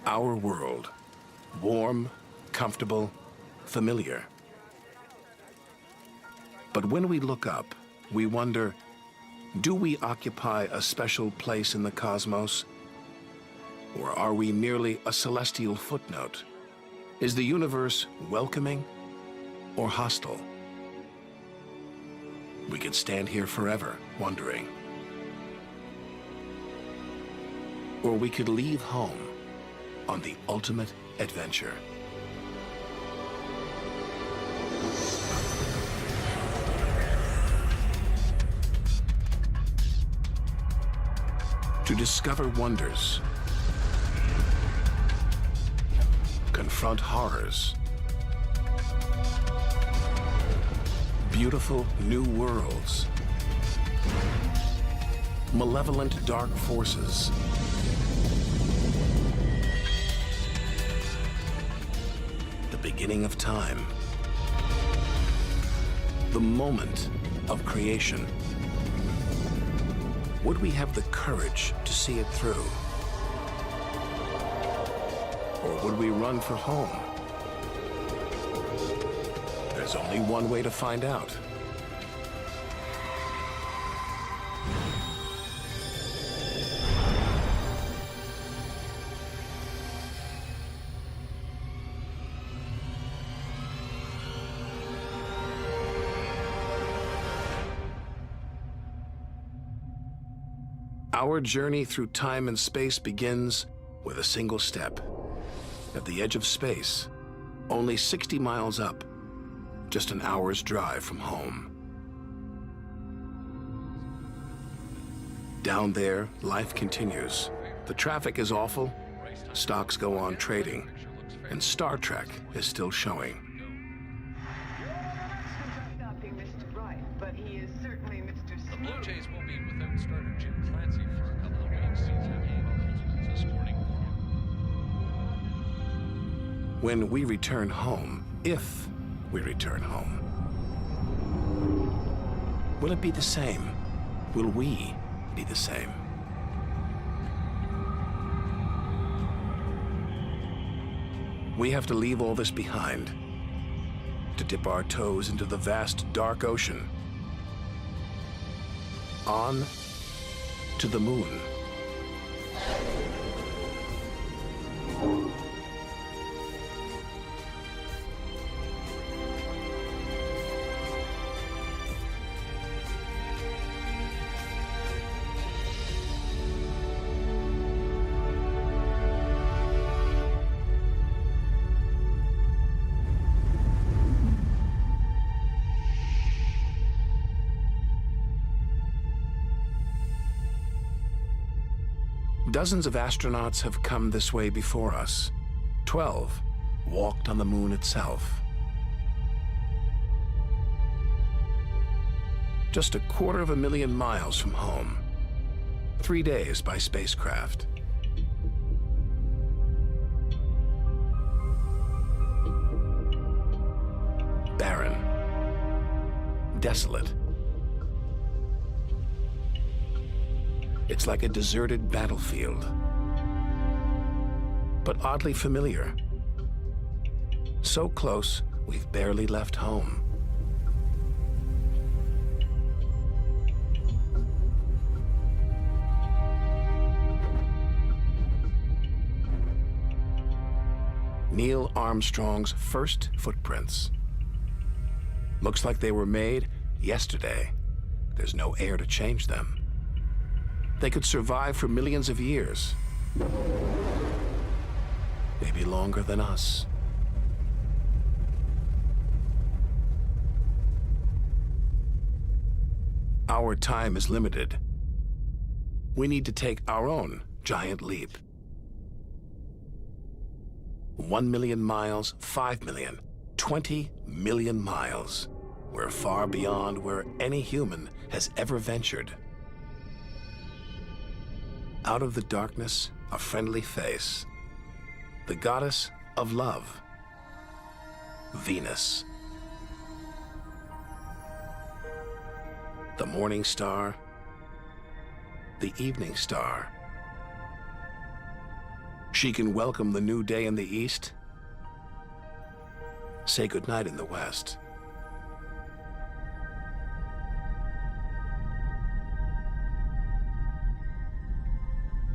Our world, warm, comfortable, familiar. But when we look up, we wonder, do we occupy a special place in the cosmos? Or are we merely a celestial footnote? Is the universe welcoming or hostile? We could stand here forever wondering. Or we could leave home on the ultimate adventure. To discover wonders, confront horrors, beautiful new worlds, malevolent dark forces, the beginning of time, the moment of creation. Would we have the courage to see it through? Or would we run for home? There's only one way to find out. Our journey through time and space begins with a single step. At the edge of space, only 60 miles up, just an hour's drive from home. Down there, life continues. The traffic is awful, stocks go on trading, and Star Trek is still showing. The Blue Jays will be without starter Jim Clancy for a couple of weeks. He's having this morning. When we return home, if we return home, will it be the same? Will we be the same? We have to leave all this behind, to dip our toes into the vast dark ocean, on to the moon. Dozens of astronauts have come this way before us. 12 walked on the moon itself. Just 250,000 miles from home. 3 days by spacecraft. Barren. Desolate. It's like a deserted battlefield, but oddly familiar. So close, we've barely left home. Neil Armstrong's first footprints. Looks like they were made yesterday. There's no air to change them. They could survive for millions of years. Maybe longer than us. Our time is limited. We need to take our own giant leap. 1 million miles, 5 million, 20 million miles. We're far beyond where any human has ever ventured. Out of the darkness, a friendly face. The goddess of love, Venus. The morning star, the evening star. She can welcome the new day in the east, say goodnight in the west.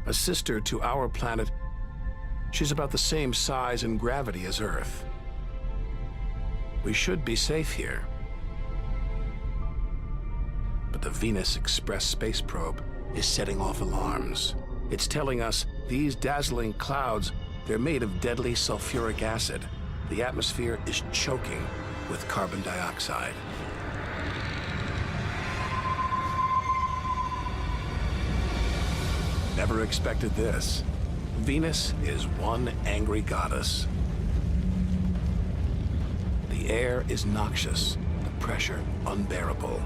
A sister to our planet, she's about the same size and gravity as Earth. We should be safe here. But the Venus Express space probe is setting off alarms. It's telling us these dazzling clouds, they're made of deadly sulfuric acid. The atmosphere is choking with carbon dioxide. Never expected this. Venus is one angry goddess. The air is noxious, the pressure unbearable.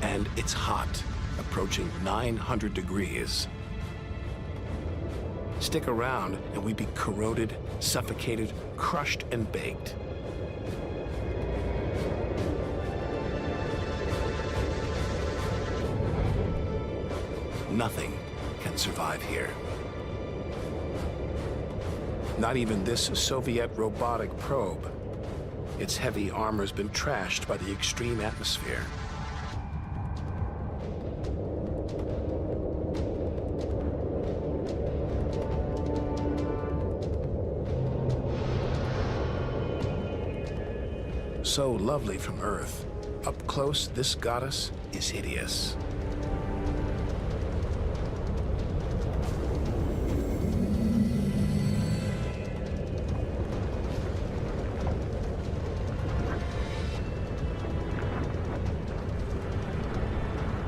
And it's hot, approaching 900 degrees. Stick around and we'd be corroded, suffocated, crushed, and baked. Nothing can survive here. Not even this Soviet robotic probe. Its heavy armor's been trashed by the extreme atmosphere. So lovely from Earth. Up close, this goddess is hideous.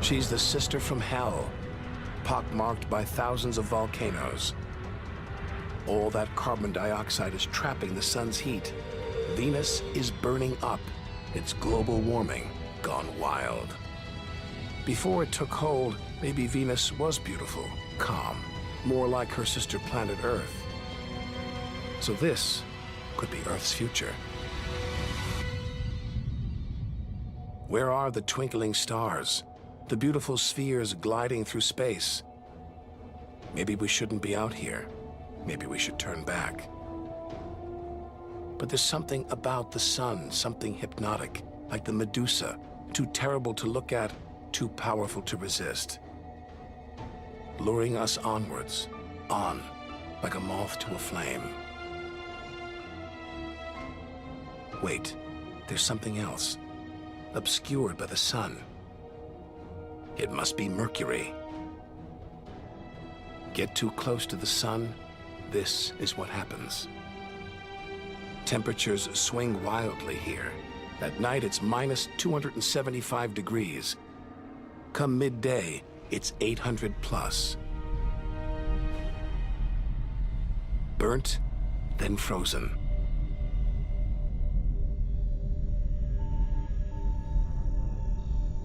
She's the sister from hell, pockmarked by thousands of volcanoes. All that carbon dioxide is trapping the sun's heat. Venus is burning up. It's global warming gone wild. Before it took hold, maybe Venus was beautiful, calm, more like her sister planet Earth. So this could be Earth's future. Where are the twinkling stars? The beautiful spheres gliding through space? Maybe we shouldn't be out here. Maybe we should turn back. But there's something about the sun, something hypnotic, like the Medusa, too terrible to look at, too powerful to resist. Luring us onwards, on, like a moth to a flame. Wait, there's something else, obscured by the sun. It must be Mercury. Get too close to the sun, this is what happens. Temperatures swing wildly here. At night, it's minus 275 degrees. Come midday, it's 800 plus. Burnt, then frozen.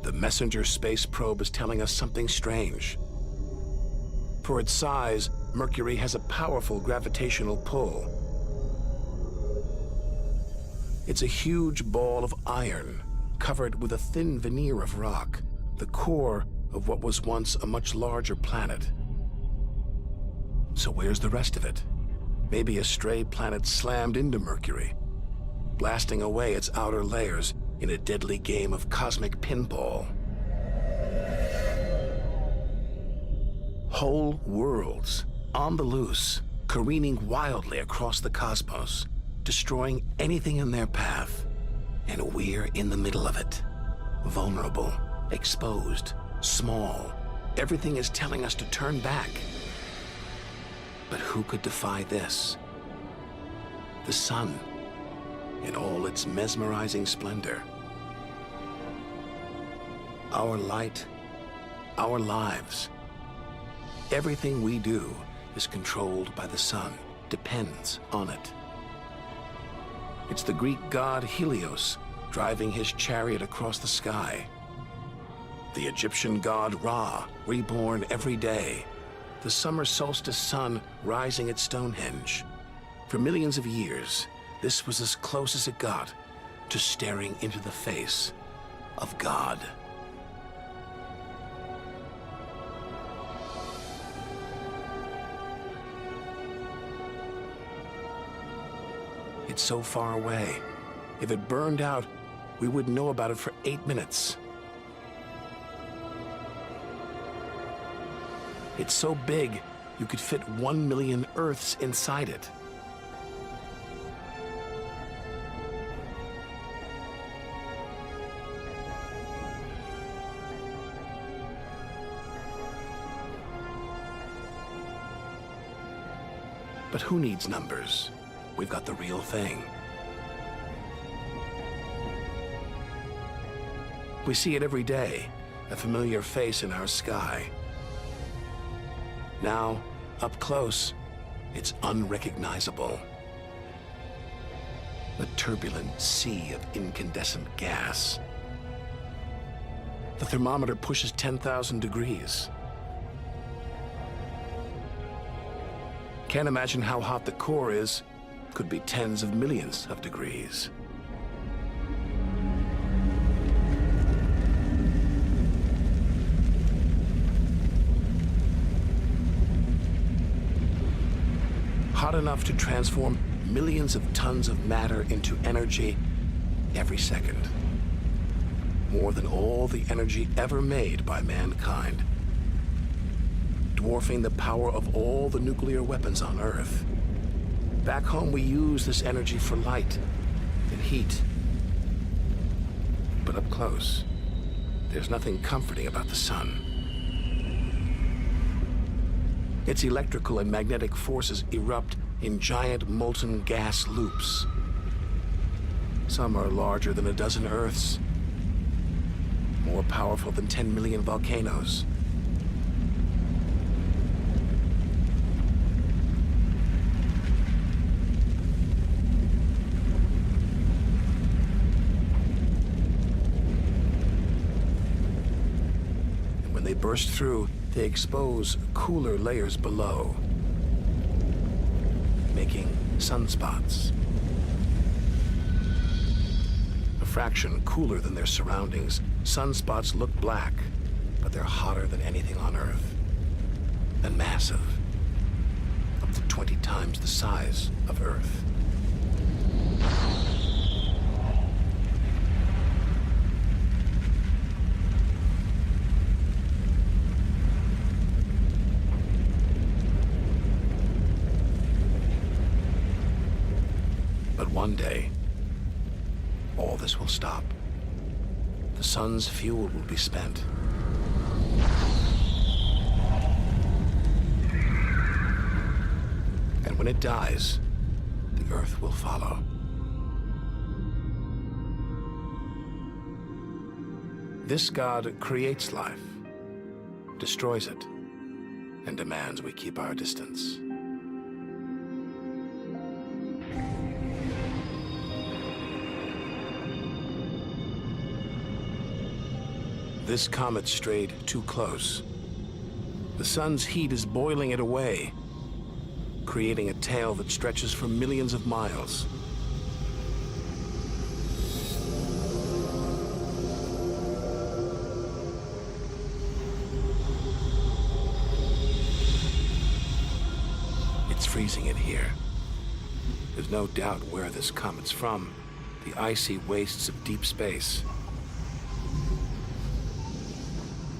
The Messenger space probe is telling us something strange. For its size, Mercury has a powerful gravitational pull. It's a huge ball of iron, covered with a thin veneer of rock, the core of what was once a much larger planet. So where's the rest of it? Maybe a stray planet slammed into Mercury, blasting away its outer layers in a deadly game of cosmic pinball. Whole worlds, on the loose, careening wildly across the cosmos, destroying anything in their path. And we're in the middle of it. Vulnerable, exposed, small. Everything is telling us to turn back. But who could defy this? The sun, in all its mesmerizing splendor. Our light, our lives. Everything we do is controlled by the sun, depends on it. It's the Greek god Helios driving his chariot across the sky. The Egyptian god Ra, reborn every day. The summer solstice sun rising at Stonehenge. For millions of years, this was as close as it got to staring into the face of God. It's so far away. If it burned out, we wouldn't know about it for 8 minutes. It's so big, you could fit 1 million Earths inside it. But who needs numbers? We've got the real thing. We see it every day, a familiar face in our sky. Now, up close, it's unrecognizable. A turbulent sea of incandescent gas. The thermometer pushes 10,000 degrees. Can't imagine how hot the core is. Could be tens of millions of degrees. Hot enough to transform millions of tons of matter into energy every second. More than all the energy ever made by mankind. Dwarfing the power of all the nuclear weapons on Earth. Back home, we use this energy for light and heat. But up close, there's nothing comforting about the sun. Its electrical and magnetic forces erupt in giant molten gas loops. Some are larger than a dozen Earths, more powerful than 10 million volcanoes. When they burst through, they expose cooler layers below, making sunspots. A fraction cooler than their surroundings, sunspots look black, but they're hotter than anything on Earth. And massive, up to 20 times the size of Earth. One day, all this will stop. The sun's fuel will be spent. And when it dies, the Earth will follow. This God creates life, destroys it, and demands we keep our distance. This comet strayed too close. The sun's heat is boiling it away, creating a tail that stretches for millions of miles. It's freezing it here. There's no doubt where this comet's from, the icy wastes of deep space.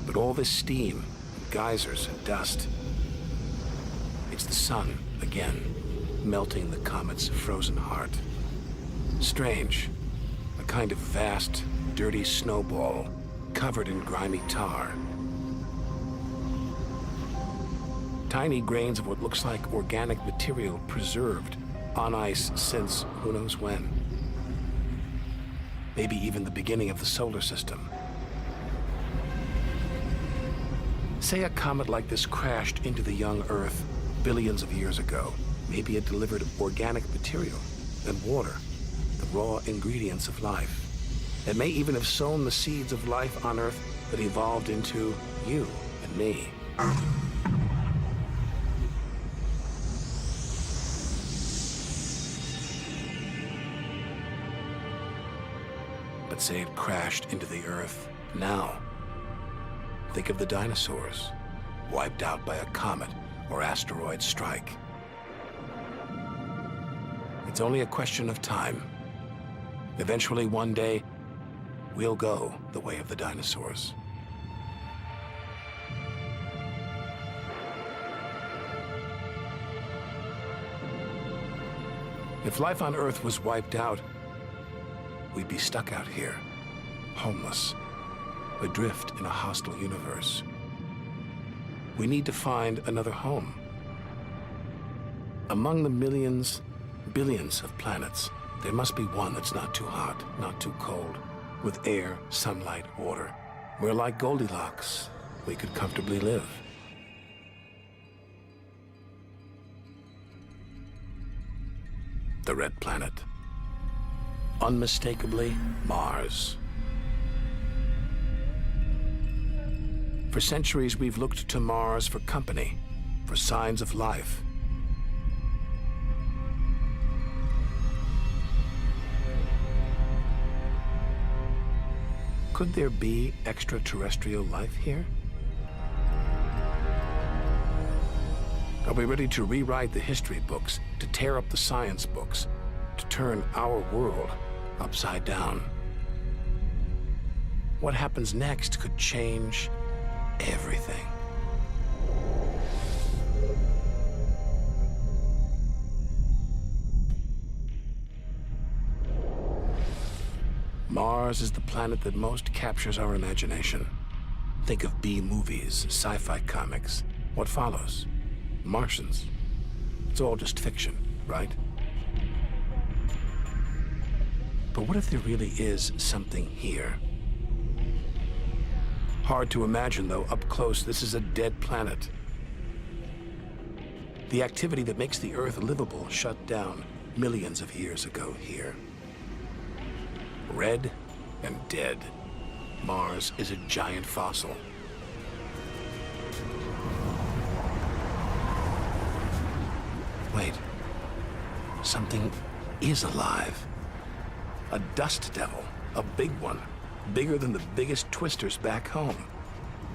But all this steam, geysers and dust, it's the sun again, melting the comet's frozen heart. Strange, a kind of vast, dirty snowball covered in grimy tar. Tiny grains of what looks like organic material preserved on ice since who knows when. Maybe even the beginning of the solar system. Say a comet like this crashed into the young Earth billions of years ago. Maybe it delivered organic material and water, the raw ingredients of life. It may even have sown the seeds of life on Earth that evolved into you and me. But say it crashed into the Earth now. Think of the dinosaurs, wiped out by a comet or asteroid strike. It's only a question of time. Eventually, one day, we'll go the way of the dinosaurs. If life on Earth was wiped out, we'd be stuck out here, homeless, adrift in a hostile universe. We need to find another home. Among the millions, billions of planets, there must be one that's not too hot, not too cold, with air, sunlight, water. Where, like Goldilocks, we could comfortably live. The red planet. Unmistakably, Mars. For centuries, we've looked to Mars for company, for signs of life. Could there be extraterrestrial life here? Are we ready to rewrite the history books, to tear up the science books, to turn our world upside down? What happens next could change everything. Mars is the planet that most captures our imagination. Think of B-movies, sci-fi comics. What follows? Martians. It's all just fiction, right? But what if there really is something here? Hard to imagine, though, up close. This is a dead planet. The activity that makes the Earth livable shut down millions of years ago here. Red and dead. Mars is a giant fossil. Wait, something is alive. A dust devil, a big one, bigger than the biggest twisters back home.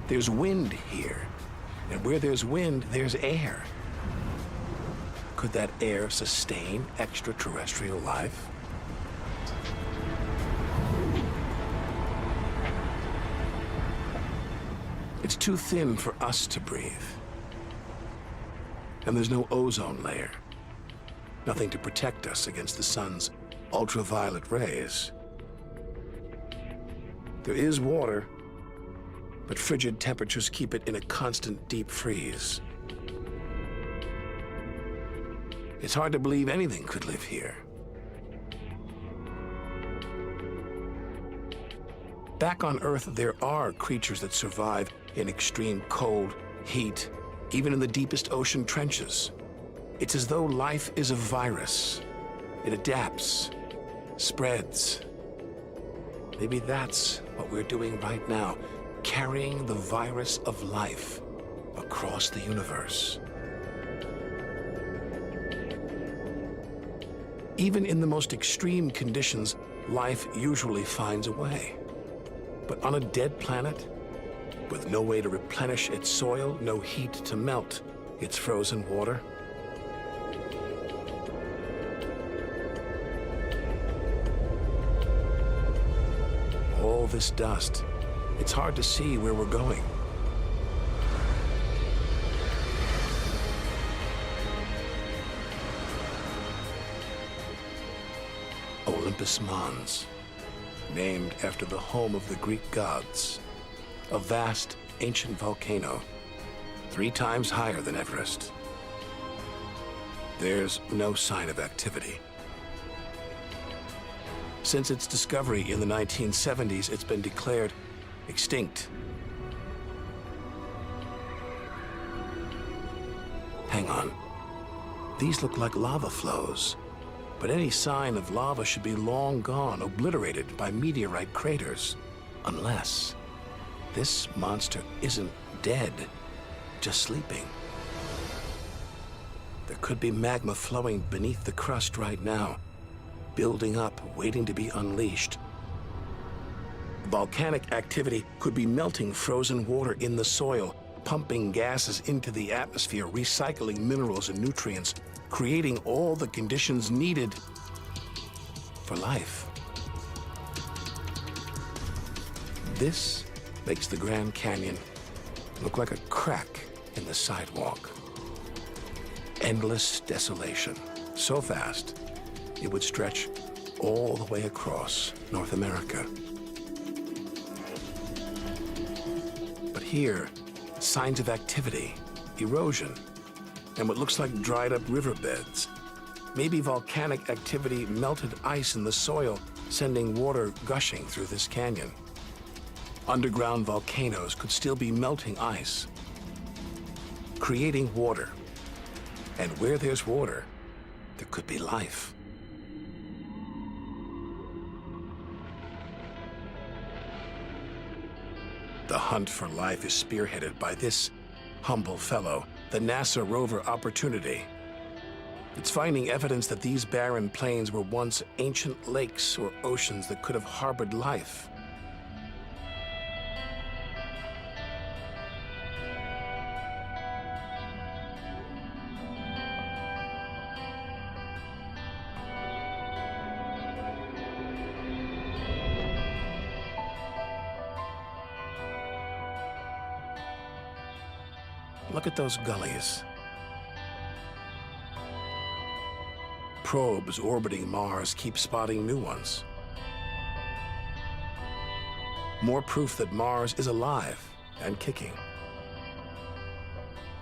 There's wind here, and where there's wind, there's air. Could that air sustain extraterrestrial life? It's too thin for us to breathe. And there's no ozone layer. Nothing to protect us against the sun's ultraviolet rays. There is water, but frigid temperatures keep it in a constant deep freeze. It's hard to believe anything could live here. Back on Earth, there are creatures that survive in extreme cold, heat, even in the deepest ocean trenches. It's as though life is a virus. It adapts, spreads. Maybe that's what we're doing right now, carrying the virus of life across the universe. Even in the most extreme conditions, life usually finds a way. But on a dead planet, with no way to replenish its soil, no heat to melt its frozen water, all this dust, it's hard to see where we're going. Olympus Mons, named after the home of the Greek gods. A vast, ancient volcano, 3 times higher than Everest. There's no sign of activity. Since its discovery in the 1970s, it's been declared extinct. Hang on. These look like lava flows, but any sign of lava should be long gone, obliterated by meteorite craters, unless this monster isn't dead, just sleeping. There could be magma flowing beneath the crust right now, building up, waiting to be unleashed. Volcanic activity could be melting frozen water in the soil, pumping gases into the atmosphere, recycling minerals and nutrients, creating all the conditions needed for life. This makes the Grand Canyon look like a crack in the sidewalk. Endless desolation, so vast it would stretch all the way across North America. But here, signs of activity, erosion, and what looks like dried up riverbeds. Maybe volcanic activity melted ice in the soil, sending water gushing through this canyon. Underground volcanoes could still be melting ice, creating water. And where there's water, there could be life. The hunt for life is spearheaded by this humble fellow, the NASA rover Opportunity. It's finding evidence that these barren plains were once ancient lakes or oceans that could have harbored life. Look at those gullies. Probes orbiting Mars keep spotting new ones. More proof that Mars is alive and kicking.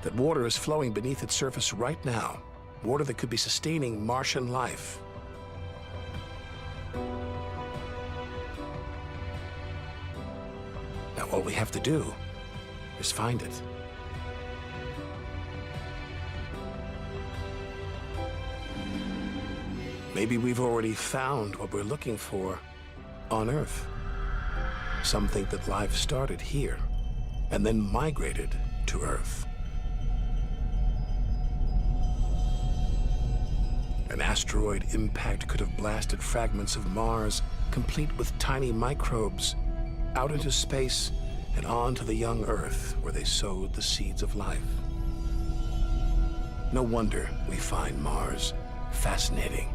That water is flowing beneath its surface right now. Water that could be sustaining Martian life. Now all we have to do is find it. Maybe we've already found what we're looking for on Earth. Some think that life started here and then migrated to Earth. An asteroid impact could have blasted fragments of Mars, complete with tiny microbes, out into space and on to the young Earth, where they sowed the seeds of life. No wonder we find Mars fascinating.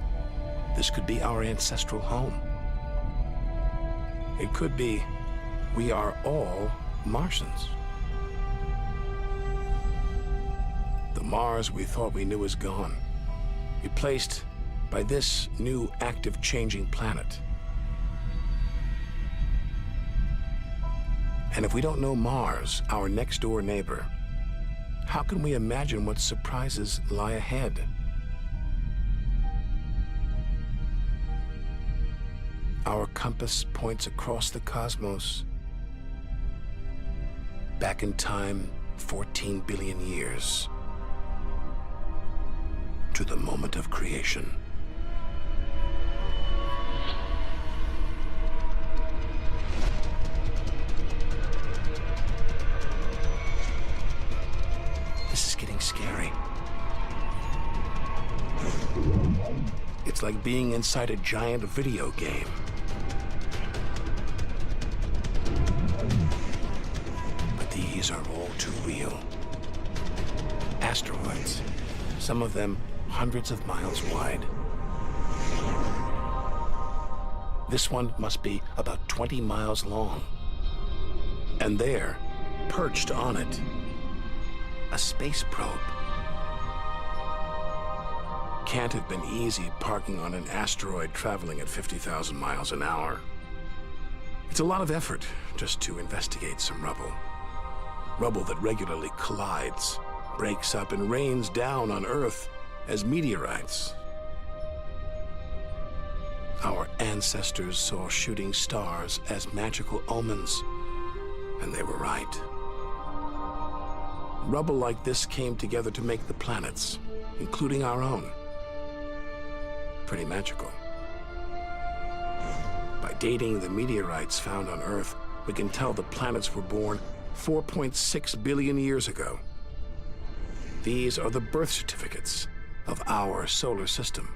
This could be our ancestral home. It could be we are all Martians. The Mars we thought we knew is gone, replaced by this new active changing planet. And if we don't know Mars, our next door neighbor, how can we imagine what surprises lie ahead? Our compass points across the cosmos, back in time 14 billion years, to the moment of creation. This is getting scary. It's like being inside a giant video game. But these are all too real. Asteroids, some of them hundreds of miles wide. This one must be about 20 miles long. And there, perched on it, a space probe. Can't have been easy parking on an asteroid traveling at 50,000 miles an hour. It's a lot of effort just to investigate some rubble. Rubble that regularly collides, breaks up, and rains down on Earth as meteorites. Our ancestors saw shooting stars as magical omens, and they were right. Rubble like this came together to make the planets, including our own. Pretty magical. By dating the meteorites found on Earth, we can tell the planets were born 4.6 billion years ago. These are the birth certificates of our solar system.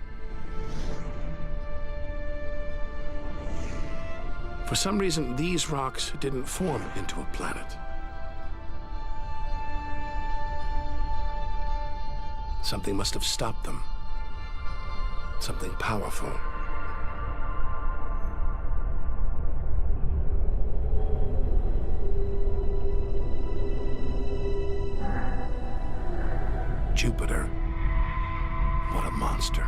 For some reason, these rocks didn't form into a planet. Something must have stopped them. Something powerful. Jupiter. What a monster.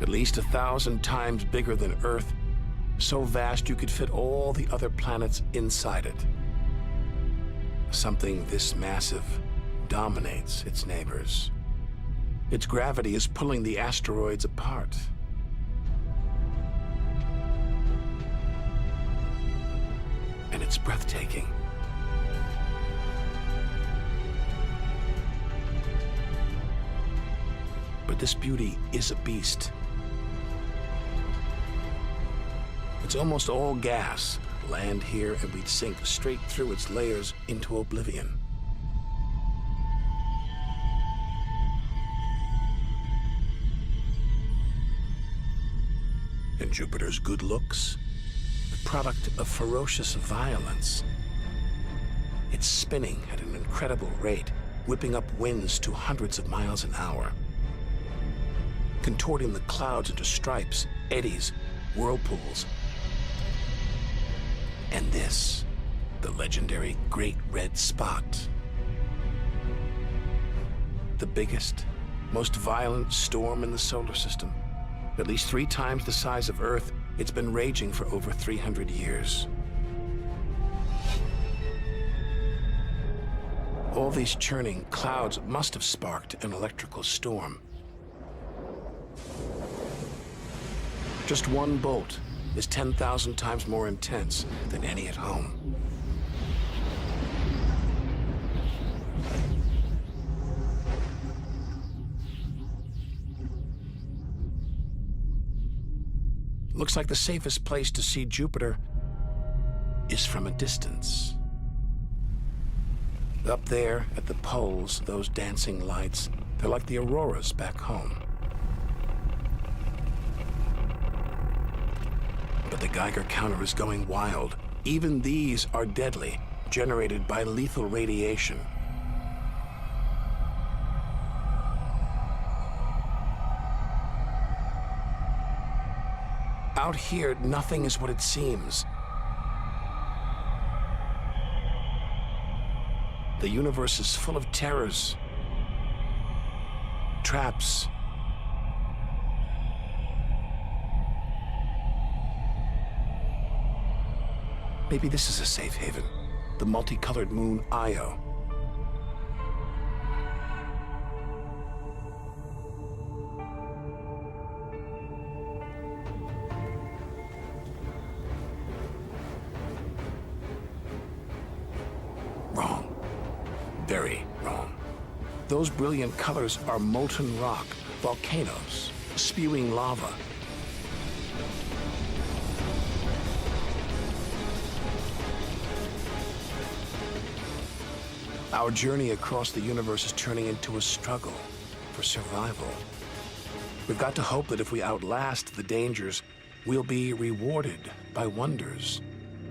At least 1,000 times bigger than Earth, so vast you could fit all the other planets inside it. Something this massive dominates its neighbors. Its gravity is pulling the asteroids apart. And it's breathtaking. But this beauty is a beast. It's almost all gas. Land here and we'd sink straight through its layers into oblivion. And Jupiter's good looks, the product of ferocious violence. It's spinning at an incredible rate, whipping up winds to hundreds of miles an hour, contorting the clouds into stripes, eddies, whirlpools. And this, the legendary Great Red Spot. The biggest, most violent storm in the solar system. At least 3 times the size of Earth, it's been raging for over 300 years. All these churning clouds must have sparked an electrical storm. Just one bolt is 10,000 times more intense than any at home. Looks like the safest place to see Jupiter is from a distance. Up there at the poles, those dancing lights, they're like the auroras back home. But the Geiger counter is going wild. Even these are deadly, generated by lethal radiation. Out here, nothing is what it seems. The universe is full of terrors, traps, maybe this is a safe haven, the multicolored moon Io. Wrong. Very wrong. Those brilliant colors are molten rock, volcanoes, spewing lava. Our journey across the universe is turning into a struggle for survival. We've got to hope that if we outlast the dangers, we'll be rewarded by wonders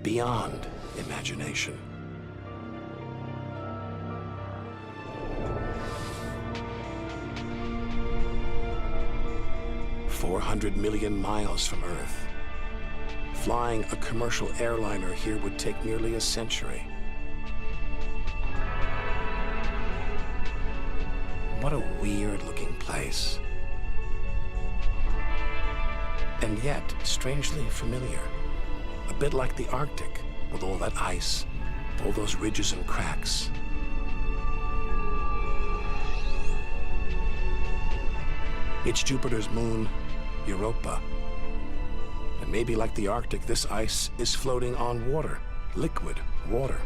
beyond imagination. "400 million miles from Earth. Flying a commercial airliner here would take nearly a century. What a weird-looking place. And yet, strangely familiar. A bit like the Arctic, with all that ice, all those ridges and cracks. It's Jupiter's moon, Europa. And maybe like the Arctic, this ice is floating on water, liquid water.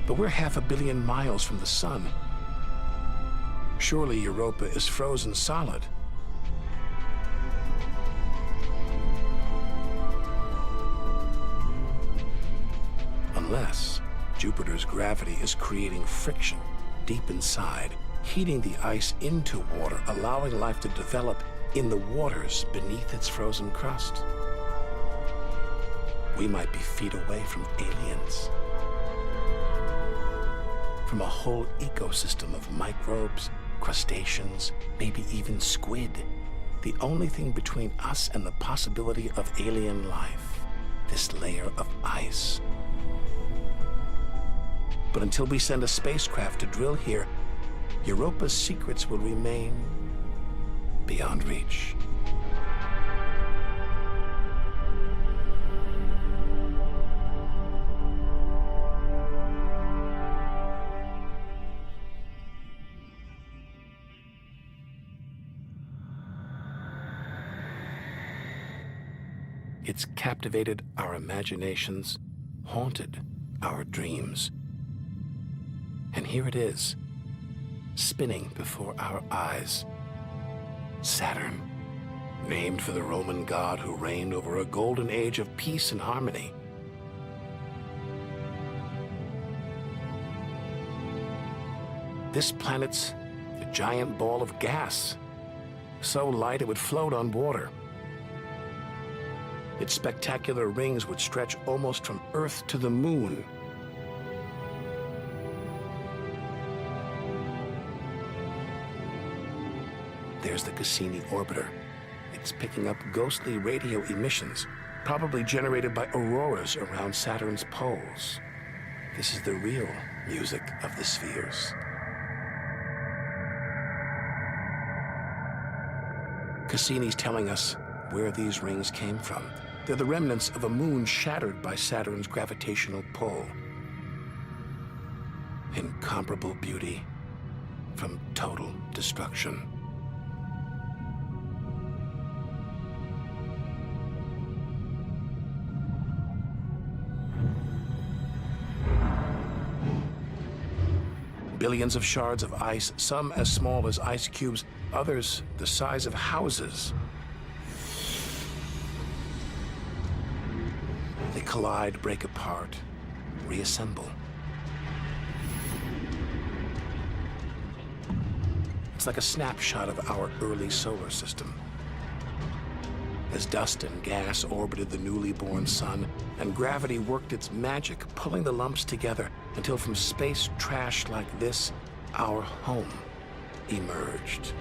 But we're 500 million miles from the sun. Surely Europa is frozen solid. Unless Jupiter's gravity is creating friction deep inside, heating the ice into water, allowing life to develop in the waters beneath its frozen crust. We might be feet away from aliens. from a whole ecosystem of microbes, crustaceans, maybe even squid. The only thing between us and the possibility of alien life, this layer of ice. But until we send a spacecraft to drill here, Europa's secrets will remain beyond reach. It's captivated our imaginations, haunted our dreams. And here it is, spinning before our eyes. Saturn, named for the Roman god who reigned over a golden age of peace and harmony. This planet's a giant ball of gas, so light it would float on water. Its spectacular rings would stretch almost from Earth to the moon. There's the Cassini orbiter. It's picking up ghostly radio emissions, probably generated by auroras around Saturn's poles. This is the real music of the spheres. Cassini's telling us where these rings came from. They're the remnants of a moon shattered by Saturn's gravitational pull. Incomparable beauty from total destruction. Billions of shards of ice, some as small as ice cubes, others the size of houses. They collide, break apart, reassemble. It's like a snapshot of our early solar system. As dust and gas orbited the newly born sun, and gravity worked its magic, pulling the lumps together until from space trash like this, our home emerged.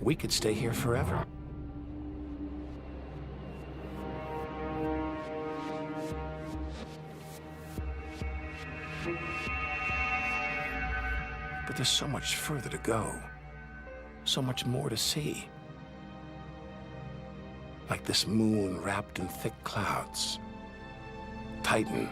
We could stay here forever. But there's so much further to go, so much more to see. Like this moon wrapped in thick clouds. Titan.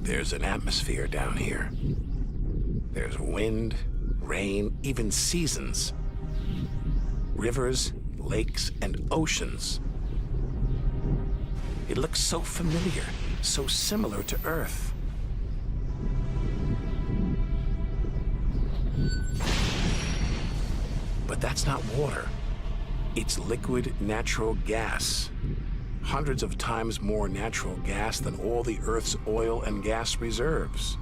There's an atmosphere down here. There's wind, rain, even seasons. Rivers, lakes, and oceans. It looks so familiar, so similar to Earth. But that's not water. It's liquid natural gas. Hundreds of times more natural gas than all the Earth's oil and gas reserves.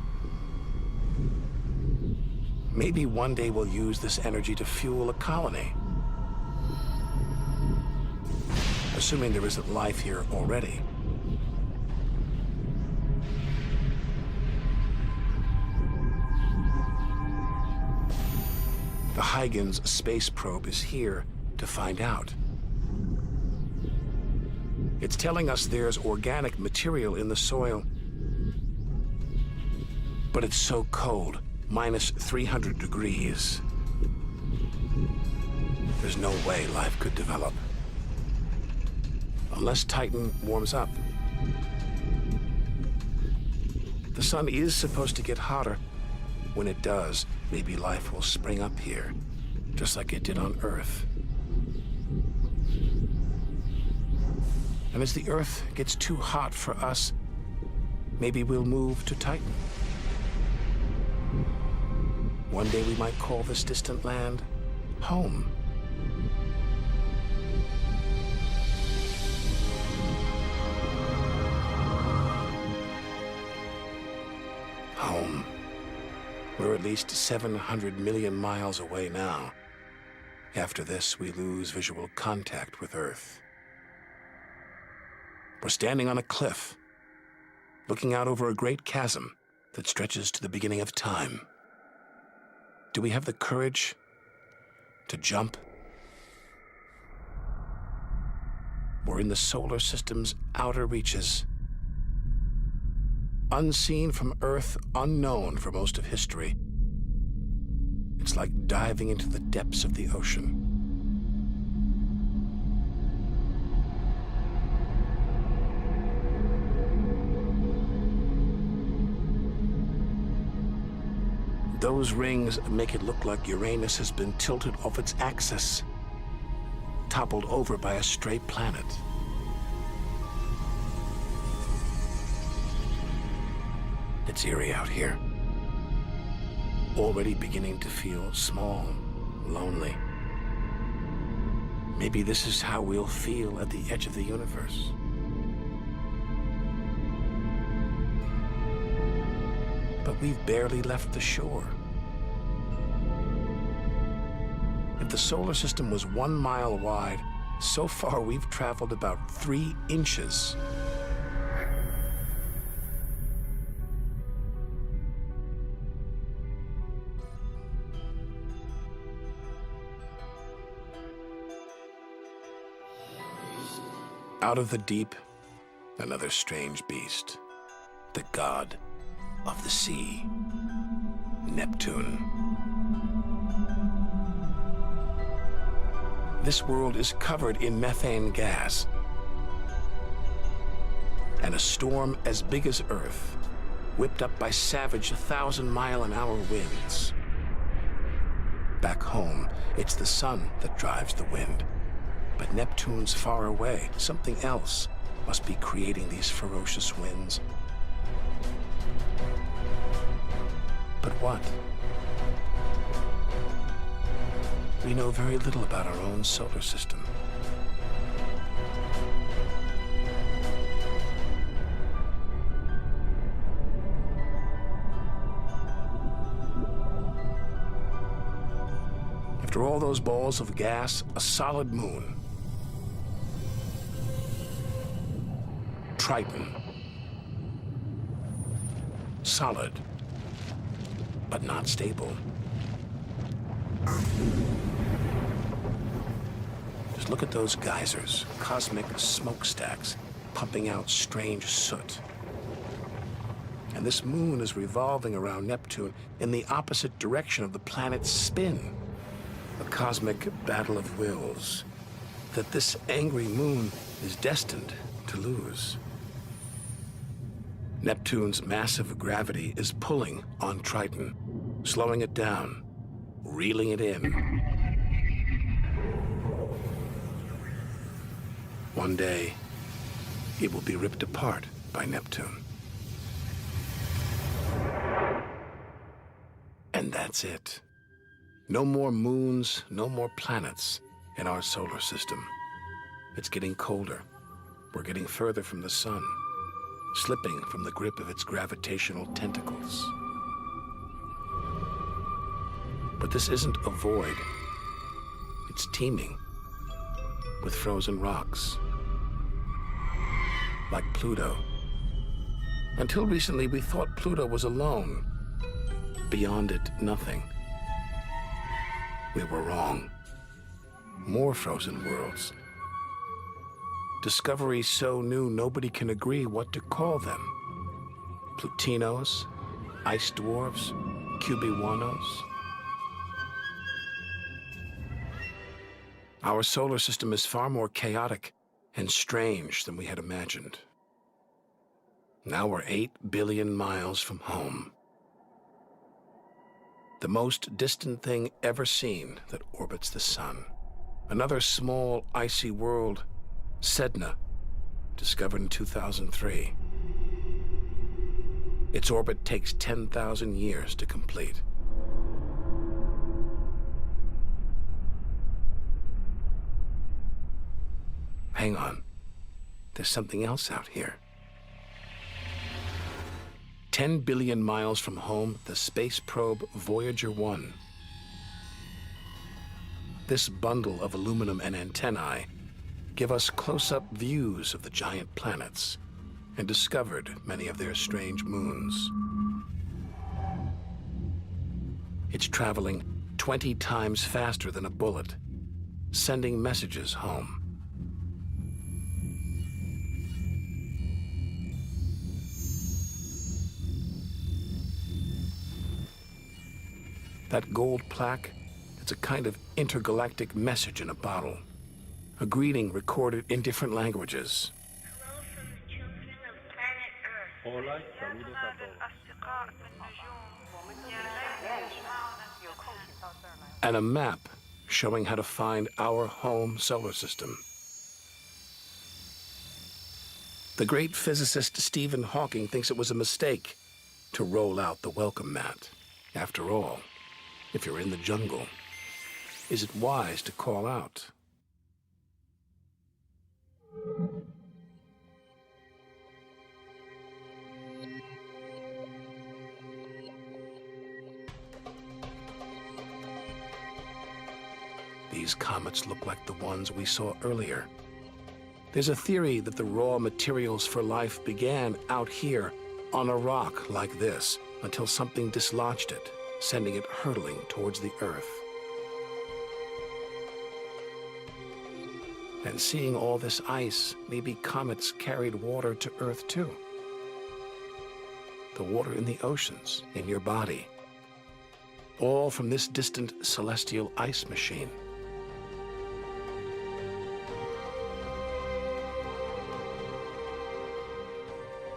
Maybe one day we'll use this energy to fuel a colony. Assuming there isn't life here already. The Huygens space probe is here to find out. It's telling us there's organic material in the soil, but it's so cold, minus 300 degrees. There's no way life could develop. Unless Titan warms up. The sun is supposed to get hotter. When it does, maybe life will spring up here, just like it did on Earth. And as the Earth gets too hot for us, maybe we'll move to Titan. One day we might call this distant land home. Home. We're at least 700 million miles away now. After this, we lose visual contact with Earth. We're standing on a cliff, looking out over a great chasm that stretches to the beginning of time. Do we have the courage to jump? We're in the solar system's outer reaches. Unseen from Earth, unknown for most of history. It's like diving into the depths of the ocean. Those rings make it look like Uranus has been tilted off its axis, toppled over by a stray planet. It's eerie out here. Already beginning to feel small, lonely. Maybe this is how we'll feel at the edge of the universe. But we've barely left the shore. If the solar system was 1 mile wide, so far we've traveled about 3 inches. Out of the deep, another strange beast, the god of the sea, Neptune. This world is covered in methane gas, and a storm as big as Earth, whipped up by savage 1,000-mile-an-hour winds. Back home, it's the sun that drives the wind. But Neptune's far away. Something else must be creating these ferocious winds. But what? We know very little about our own solar system. After all those balls of gas, a solid moon. Triton. Solid, but not stable. Just look at those geysers, cosmic smokestacks, pumping out strange soot. And this moon is revolving around Neptune in the opposite direction of the planet's spin. A cosmic battle of wills that this angry moon is destined to lose. Neptune's massive gravity is pulling on Triton, slowing it down, reeling it in. One day, it will be ripped apart by Neptune. And that's it. No more moons, no more planets in our solar system. It's getting colder. We're getting further from the sun, slipping from the grip of its gravitational tentacles. But this isn't a void. It's teeming with frozen rocks, like Pluto. Until recently, we thought Pluto was alone. Beyond it, nothing. We were wrong. More frozen worlds. Discoveries so new nobody can agree what to call them. Plutinos, ice dwarfs, cubewanos. Our solar system is far more chaotic and strange than we had imagined. Now we're 8 billion miles from home. The most distant thing ever seen that orbits the sun. Another small, icy world, Sedna, discovered in 2003. Its orbit takes 10,000 years to complete. hang on. There's something else out here. 10 billion miles from home, the space probe Voyager 1. This bundle of aluminum and antennae give us close-up views of the giant planets and discovered many of their strange moons. It's traveling 20 times faster than a bullet, sending messages home. That gold plaque, it's a kind of intergalactic message in a bottle. A greeting recorded in different languages. Hello from the children of planet Earth. And a map showing how to find our home solar system. The great physicist Stephen Hawking thinks it was a mistake to roll out the welcome mat. After all, if you're in the jungle, is it wise to call out? These comets look like the ones we saw earlier. There's a theory that the raw materials for life began out here on a rock like this until something dislodged it, sending it hurtling towards the Earth. And seeing all this ice, maybe comets carried water to Earth too. The water in the oceans, in your body. All from this distant celestial ice machine.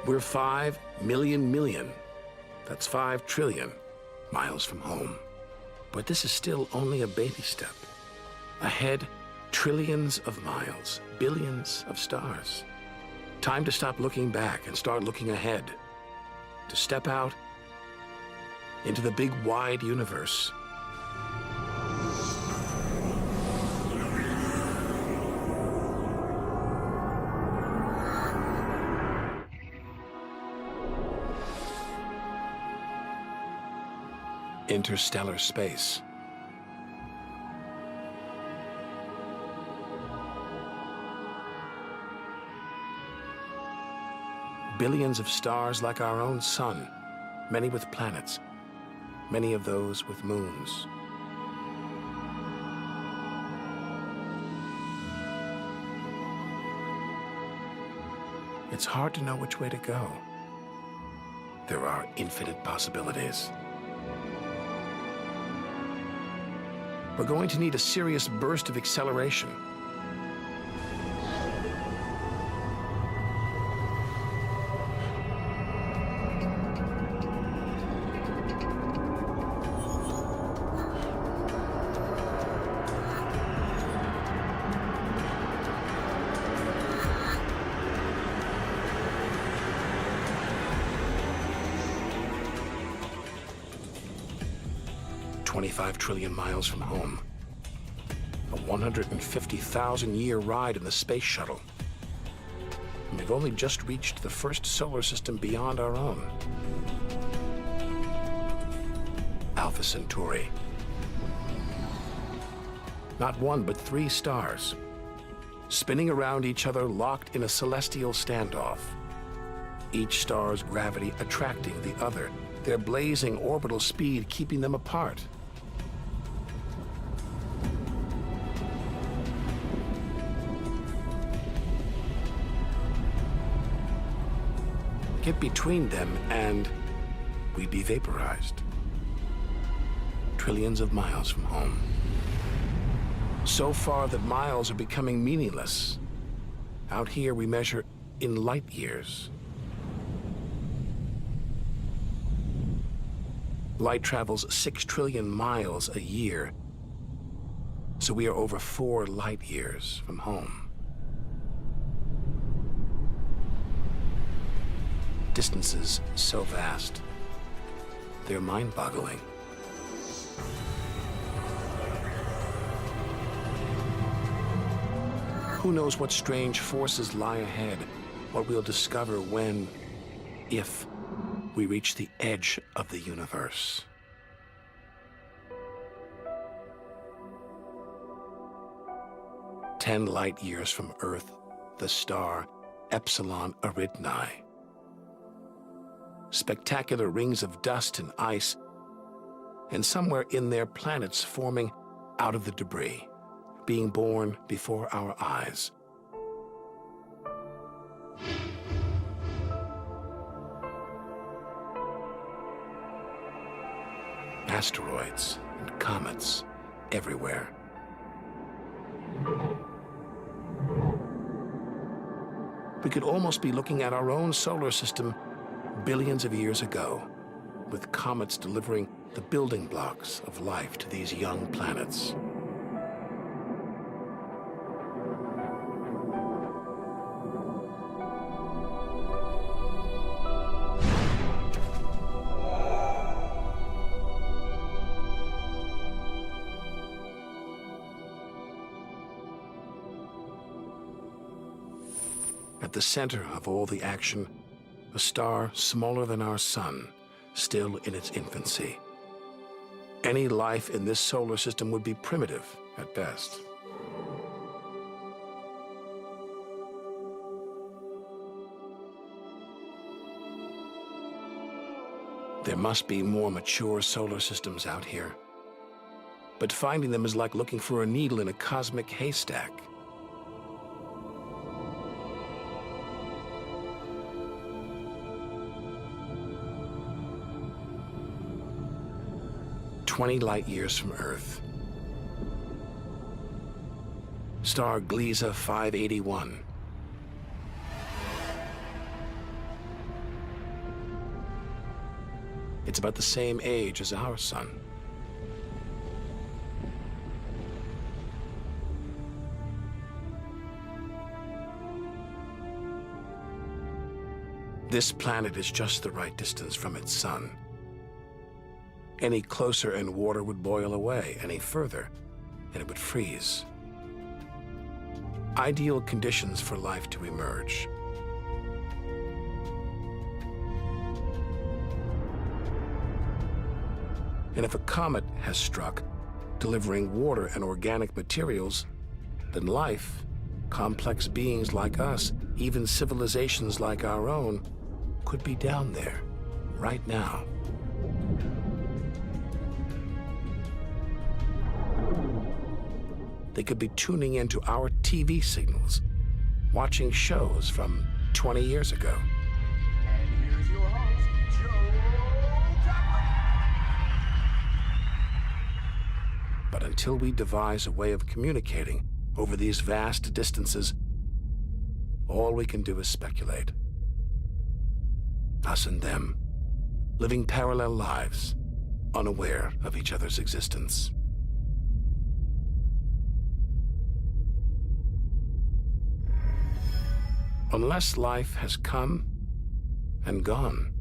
We're 5 million, that's 5 trillion miles from home. But this is still only a baby step. Ahead, trillions of miles, billions of stars. Time to stop looking back and start looking ahead. To step out into the big, wide universe. Interstellar space. Billions of stars like our own sun, many with planets, many of those with moons. It's hard to know which way to go. There are infinite possibilities. We're going to need a serious burst of acceleration. $25 trillion miles from home. A 150,000-year ride in the space shuttle. And we've only just reached the first solar system beyond our own. Alpha Centauri. Not one, but 3 stars. Spinning around each other, locked in a celestial standoff. Each star's gravity attracting the other, their blazing orbital speed keeping them apart. Get between them and we'd be vaporized. Trillions of miles from home. So far that miles are becoming meaningless. Out here we measure in light years. Light travels 6 trillion miles a year, so we are over 4 light years from home. Distances so vast, they're mind-boggling. Who knows what strange forces lie ahead, what we'll discover when, if, we reach the edge of the universe. "10 light years from Earth, the star Epsilon Eridani. Spectacular rings of dust and ice, and somewhere in there planets forming out of the debris, being born before our eyes. Asteroids and comets everywhere. We could almost be looking at our own solar system billions of years ago, with comets delivering the building blocks of life to these young planets. At the center of all the action, a star smaller than our sun, still in its infancy. Any life in this solar system would be primitive at best. There must be more mature solar systems out here, but finding them is like looking for a needle in a cosmic haystack. "20 light years from Earth. Star Gliese 581. It's about the same age as our sun. This planet is just the right distance from its sun. Any closer and water would boil away, any further, and it would freeze. Ideal conditions for life to emerge. And if a comet has struck, delivering water and organic materials, then life, complex beings like us, even civilizations like our own, could be down there, right now. They could be tuning into our TV signals, watching shows from 20 years ago. And here's your host, Joe Dublin. But until we devise a way of communicating over these vast distances, all we can do is speculate. Us and them, living parallel lives, unaware of each other's existence. Unless life has come and gone.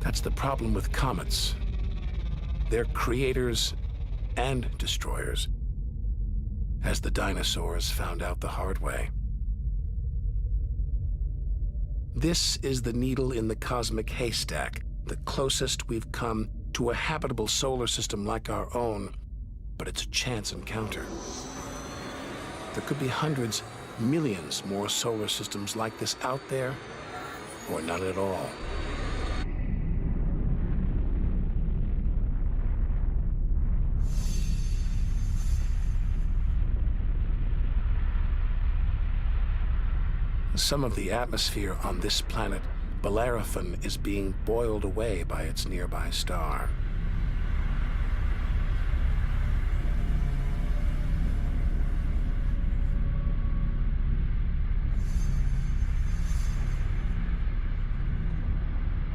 That's the problem with comets. They're creators and destroyers, as the dinosaurs found out the hard way. This is the needle in the cosmic haystack, the closest we've come to a habitable solar system like our own, but it's a chance encounter. There could be hundreds, millions more solar systems like this out there, or none at all. Some of the atmosphere on this planet, Bellerophon, is being boiled away by its nearby star.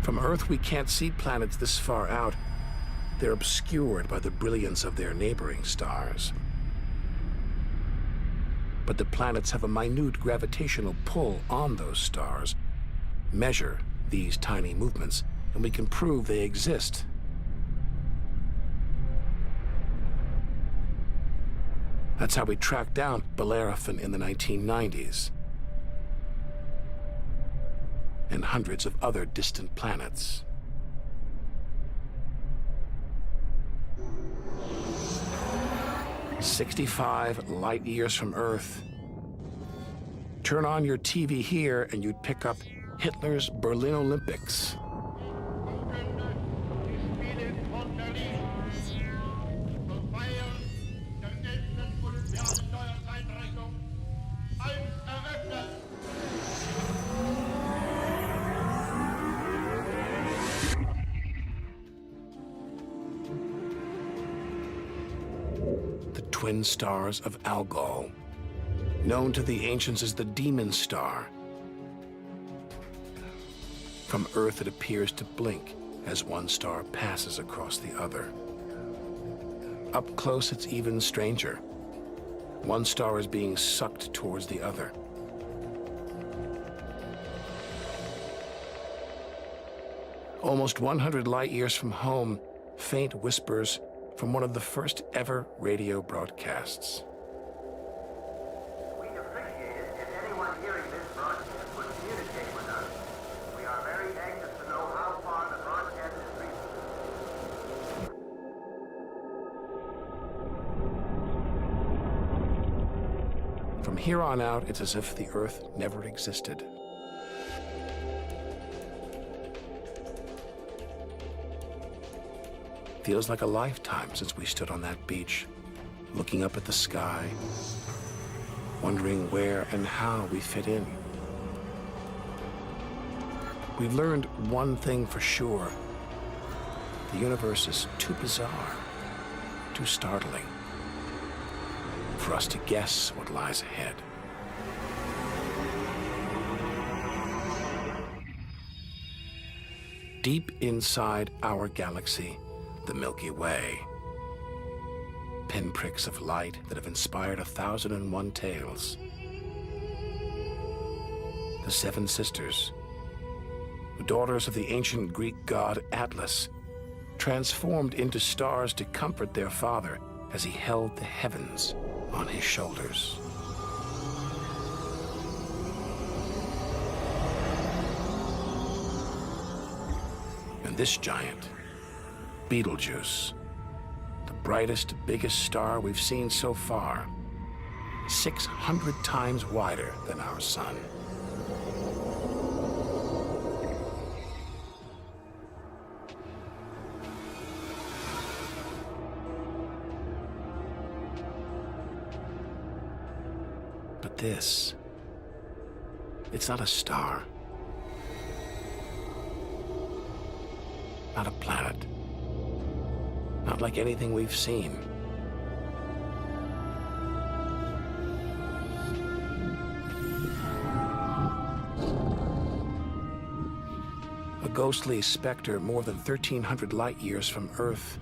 From Earth, we can't see planets this far out. They're obscured by the brilliance of their neighboring stars. But the planets have a minute gravitational pull on those stars, measure these tiny movements, and we can prove they exist. That's how we tracked down Bellerophon in the 1990s, and hundreds of other distant planets. "65 light years from Earth. Turn on your TV here and you'd pick up Hitler's Berlin Olympics. The twin stars of Algol, known to the ancients as the demon star. From Earth, it appears to blink as one star passes across the other. Up close, it's even stranger. One star is being sucked towards the other. Almost 100 light years from home, faint whispers from one of the first ever radio broadcasts. We appreciate it if anyone hearing this broadcast would communicate with us. We are very anxious to know how far the broadcast is reaching. From here on out, it's as if the Earth never existed. Feels like a lifetime since we stood on that beach, looking up at the sky, wondering where and how we fit in. We've learned one thing for sure. The universe is too bizarre, too startling, for us to guess what lies ahead. Deep inside our galaxy, the Milky Way, pinpricks of light that have inspired 1,001 tales. The Seven Sisters, the daughters of the ancient Greek god Atlas, transformed into stars to comfort their father as he held the heavens on his shoulders. And this giant, Betelgeuse, the brightest, biggest star we've seen so far, 600 times wider than our sun. But this, it's not a star, not a planet. Not like anything we've seen. A ghostly specter more than 1,300 light years from Earth.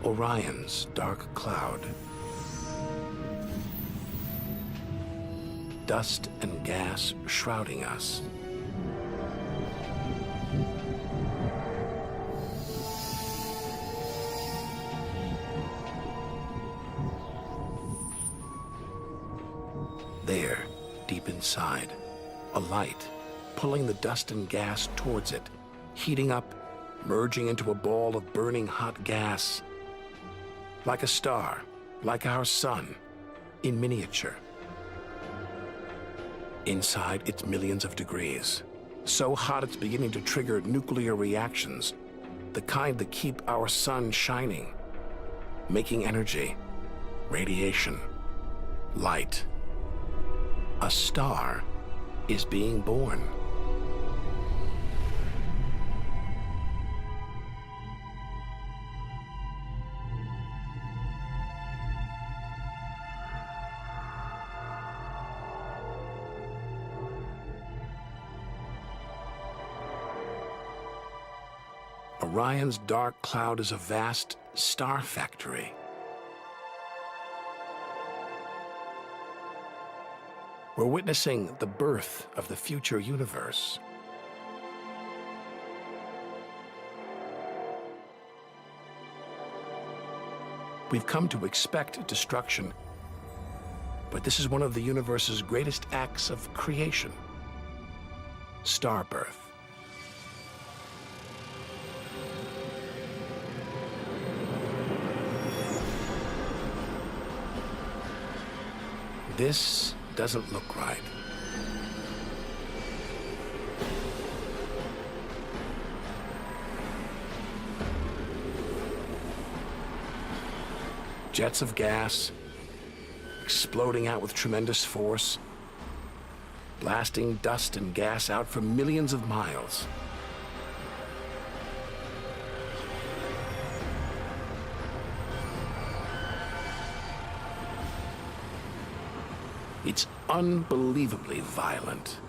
Orion's dark cloud. Dust and gas shrouding us. There, deep inside, a light, pulling the dust and gas towards it, heating up, merging into a ball of burning hot gas. Like a star, like our sun, in miniature. Inside, it's millions of degrees. So hot it's beginning to trigger nuclear reactions, the kind that keep our sun shining, making energy, radiation, light. A star is being born. Orion's dark cloud is a vast star factory. We're witnessing the birth of the future universe. We've come to expect destruction, but this is one of the universe's greatest acts of creation: star birth. This doesn't look right. Jets of gas exploding out with tremendous force, blasting dust and gas out for millions of miles. It's unbelievably violent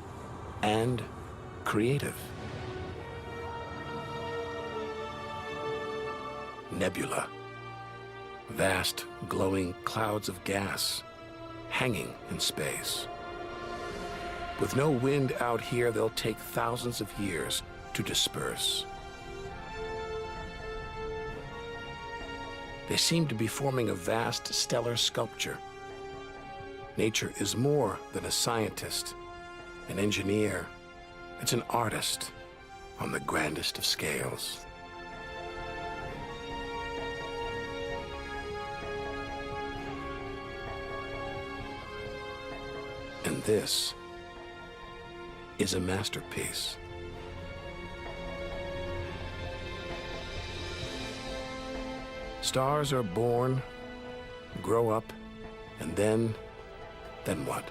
and creative. Nebula. Vast, glowing clouds of gas hanging in space. With no wind out here, they'll take thousands of years to disperse. They seem to be forming a vast stellar sculpture. Nature is more than a scientist, an engineer. It's an artist on the grandest of scales. And this is a masterpiece. Stars are born, grow up, and then what?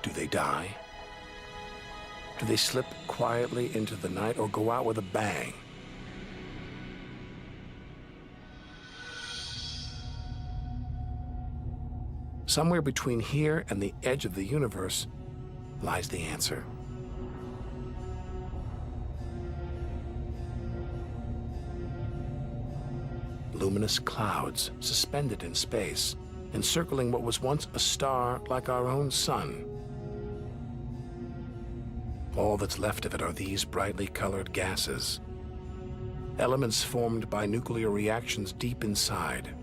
Do they die? Do they slip quietly into the night or go out with a bang? Somewhere between here and the edge of the universe lies the answer. Luminous clouds suspended in space, encircling what was once a star like our own sun. All that's left of it are these brightly colored gases, elements formed by nuclear reactions deep inside,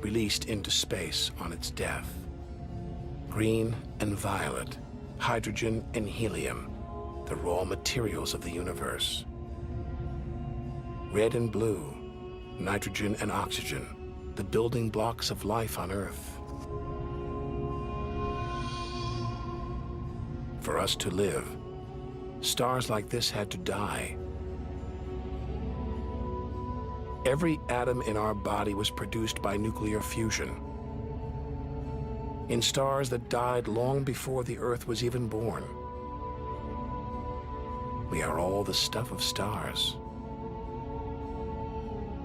released into space on its death. Green and violet, hydrogen and helium, the raw materials of the universe. Red and blue, nitrogen and oxygen, the building blocks of life on Earth. For us to live, stars like this had to die. Every atom in our body was produced by nuclear fusion. In stars that died long before the Earth was even born. We are all the stuff of stars.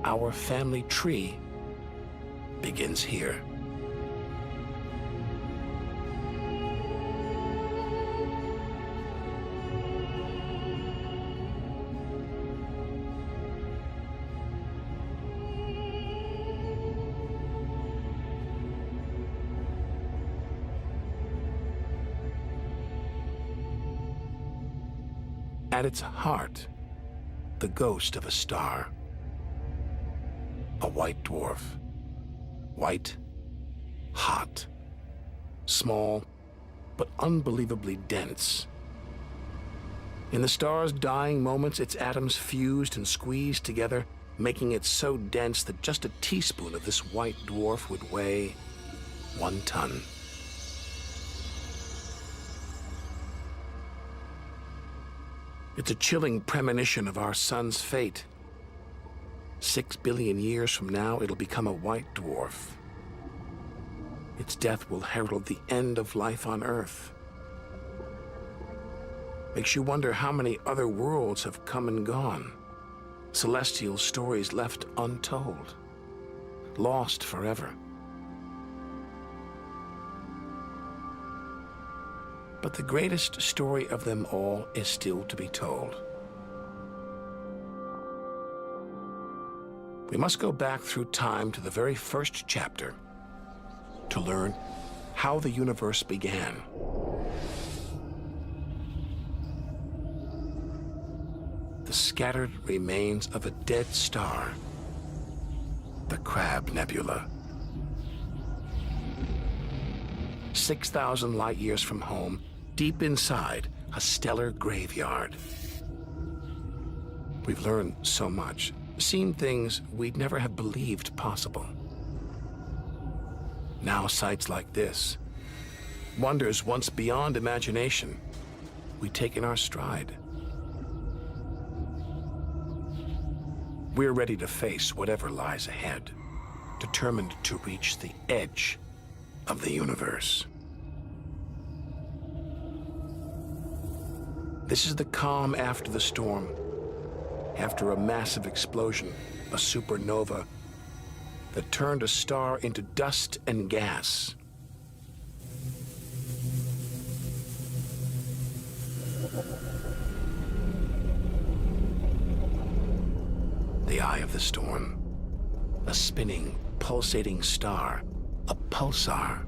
Our family tree begins here. At its heart, the ghost of a star. A white dwarf. White, hot, small, but unbelievably dense. In the star's dying moments, its atoms fused and squeezed together, making it so dense that just a teaspoon of this white dwarf would weigh 1 ton. It's a chilling premonition of our sun's fate. 6 billion years from now, it'll become a white dwarf. Its death will herald the end of life on Earth. Makes you wonder how many other worlds have come and gone. Celestial stories left untold. Lost forever. But the greatest story of them all is still to be told. We must go back through time to the very first chapter to learn how the universe began. the scattered remains of a dead star, the Crab Nebula. 6,000 light years from home, deep inside a stellar graveyard. We've learned so much, seen things we'd never have believed possible. Now sights like this, wonders once beyond imagination, we take in our stride. We're ready to face whatever lies ahead, determined to reach the edge of the universe. This is the calm after the storm. After a massive explosion, a supernova that turned a star into dust and gas. The eye of the storm, a spinning, pulsating star, a pulsar.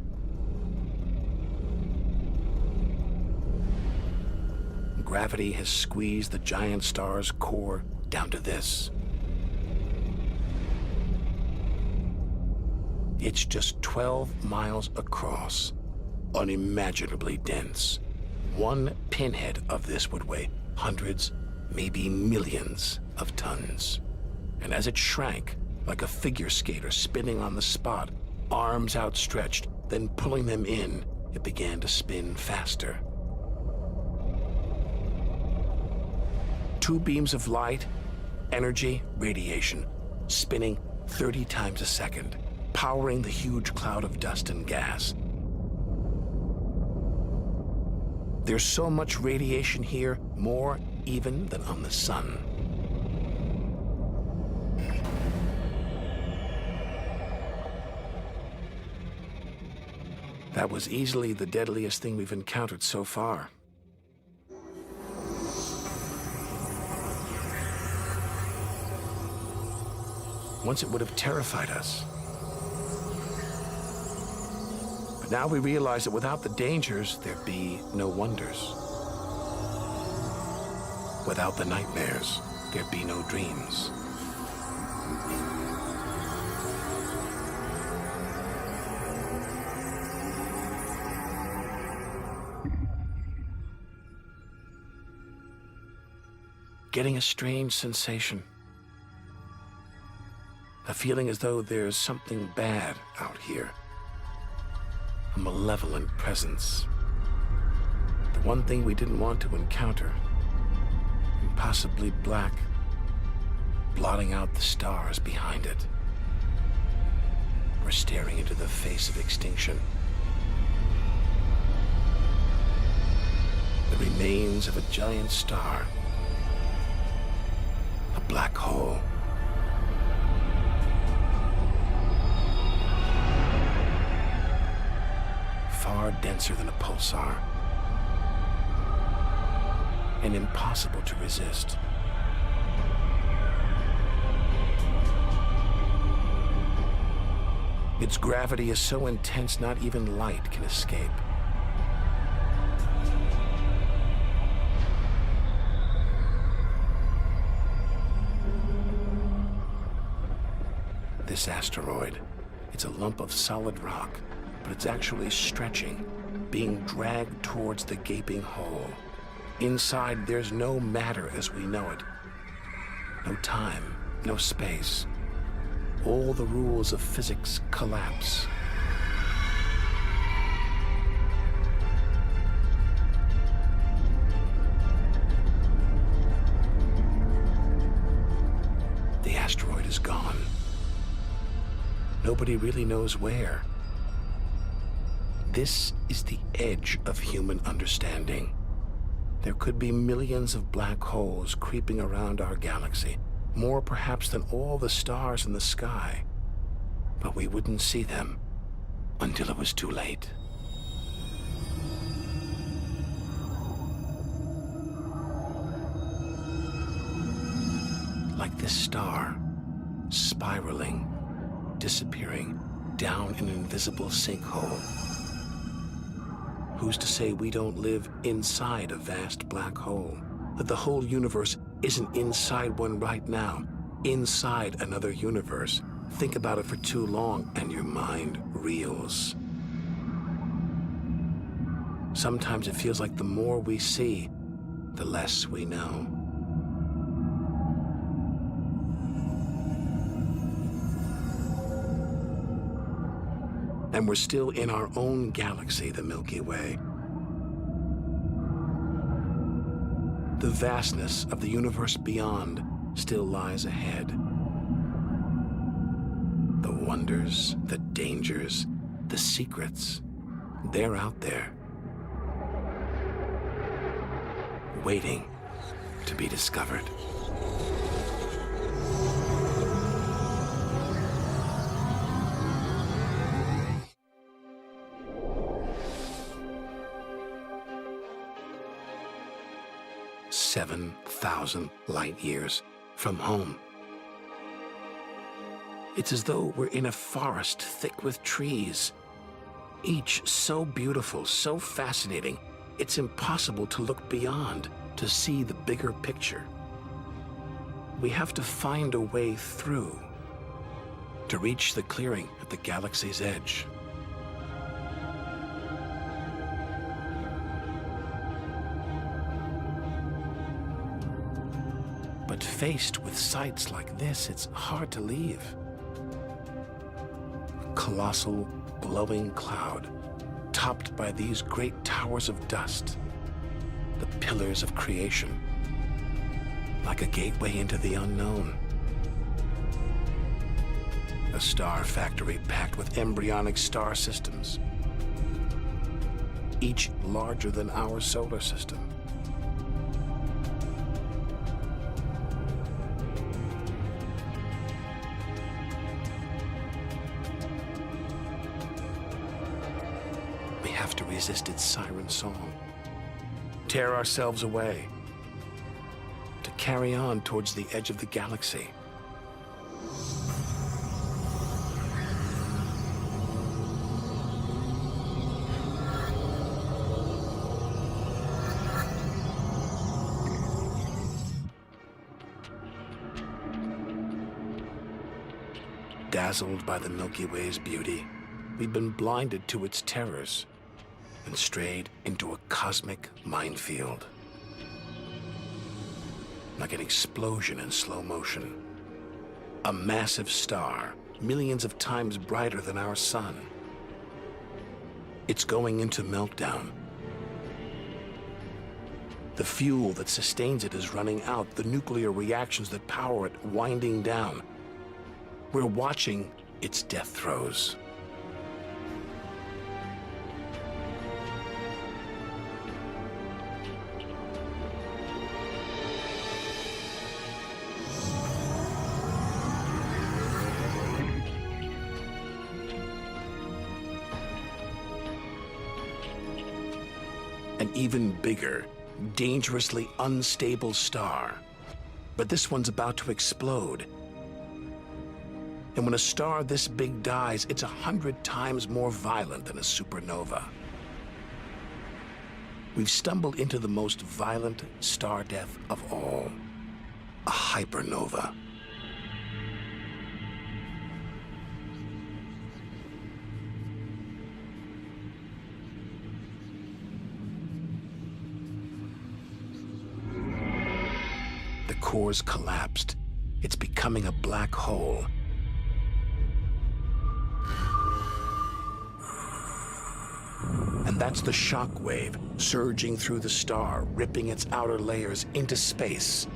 Gravity has squeezed the giant star's core down to this. It's just 12 miles across, unimaginably dense. One pinhead of this would weigh hundreds, maybe millions of tons. And as it shrank, like a figure skater spinning on the spot, arms outstretched, then pulling them in, it began to spin faster. Two beams of light, energy, radiation, spinning 30 times a second, powering the huge cloud of dust and gas. There's so much radiation here, more even than on the sun. That was easily the deadliest thing we've encountered so far. Once it would have terrified us. But now we realize that without the dangers, there'd be no wonders. Without the nightmares, there'd be no dreams. Getting a strange sensation. A feeling as though there's something bad out here. A malevolent presence. The one thing we didn't want to encounter. Impossibly black, blotting out the stars behind it. We're staring into the face of extinction. The remains of a giant star. A black hole. Far denser than a pulsar. And impossible to resist. Its gravity is so intense not even light can escape. This asteroid, it's a lump of solid rock, but it's actually stretching, being dragged towards the gaping hole. Inside, there's no matter as we know it. No time, no space. All the rules of physics collapse. The asteroid is gone. Nobody really knows where. This is the edge of human understanding. There could be millions of black holes creeping around our galaxy, more perhaps than all the stars in the sky. But we wouldn't see them until it was too late. Like this star, spiraling, disappearing down an invisible sinkhole. Who's to say we don't live inside a vast black hole? That the whole universe isn't inside one right now, inside another universe. Think about it for too long and your mind reels. Sometimes it feels like the more we see, the less we know. And we're still in our own galaxy, the Milky Way. The vastness of the universe beyond still lies ahead. The wonders, the dangers, the secrets, they're out there, waiting to be discovered. "7,000 light years from home." It's as though we're in a forest thick with trees, each so beautiful, so fascinating, it's impossible to look beyond, to see the bigger picture. We have to find a way through, to reach the clearing at the galaxy's edge. But faced with sights like this, it's hard to leave. A colossal, glowing cloud, topped by these great towers of dust, the pillars of creation, like a gateway into the unknown. A star factory packed with embryonic star systems, each larger than our solar system. We have to resist its siren song, tear ourselves away, to carry on towards the edge of the galaxy. Dazzled by the Milky Way's beauty, we've been blinded to its terrors and strayed into a cosmic minefield. Like an explosion in slow motion. A massive star, millions of times brighter than our sun. It's going into meltdown. The fuel that sustains it is running out, the nuclear reactions that power it winding down. We're watching its death throes. An even bigger, dangerously unstable star. But this one's about to explode. And when a star this big dies, it's 100 times more violent than a supernova. We've stumbled into the most violent star death of all, a hypernova. The core's collapsed. It's becoming a black hole. And that's the shock wave surging through the star, ripping its outer layers into space.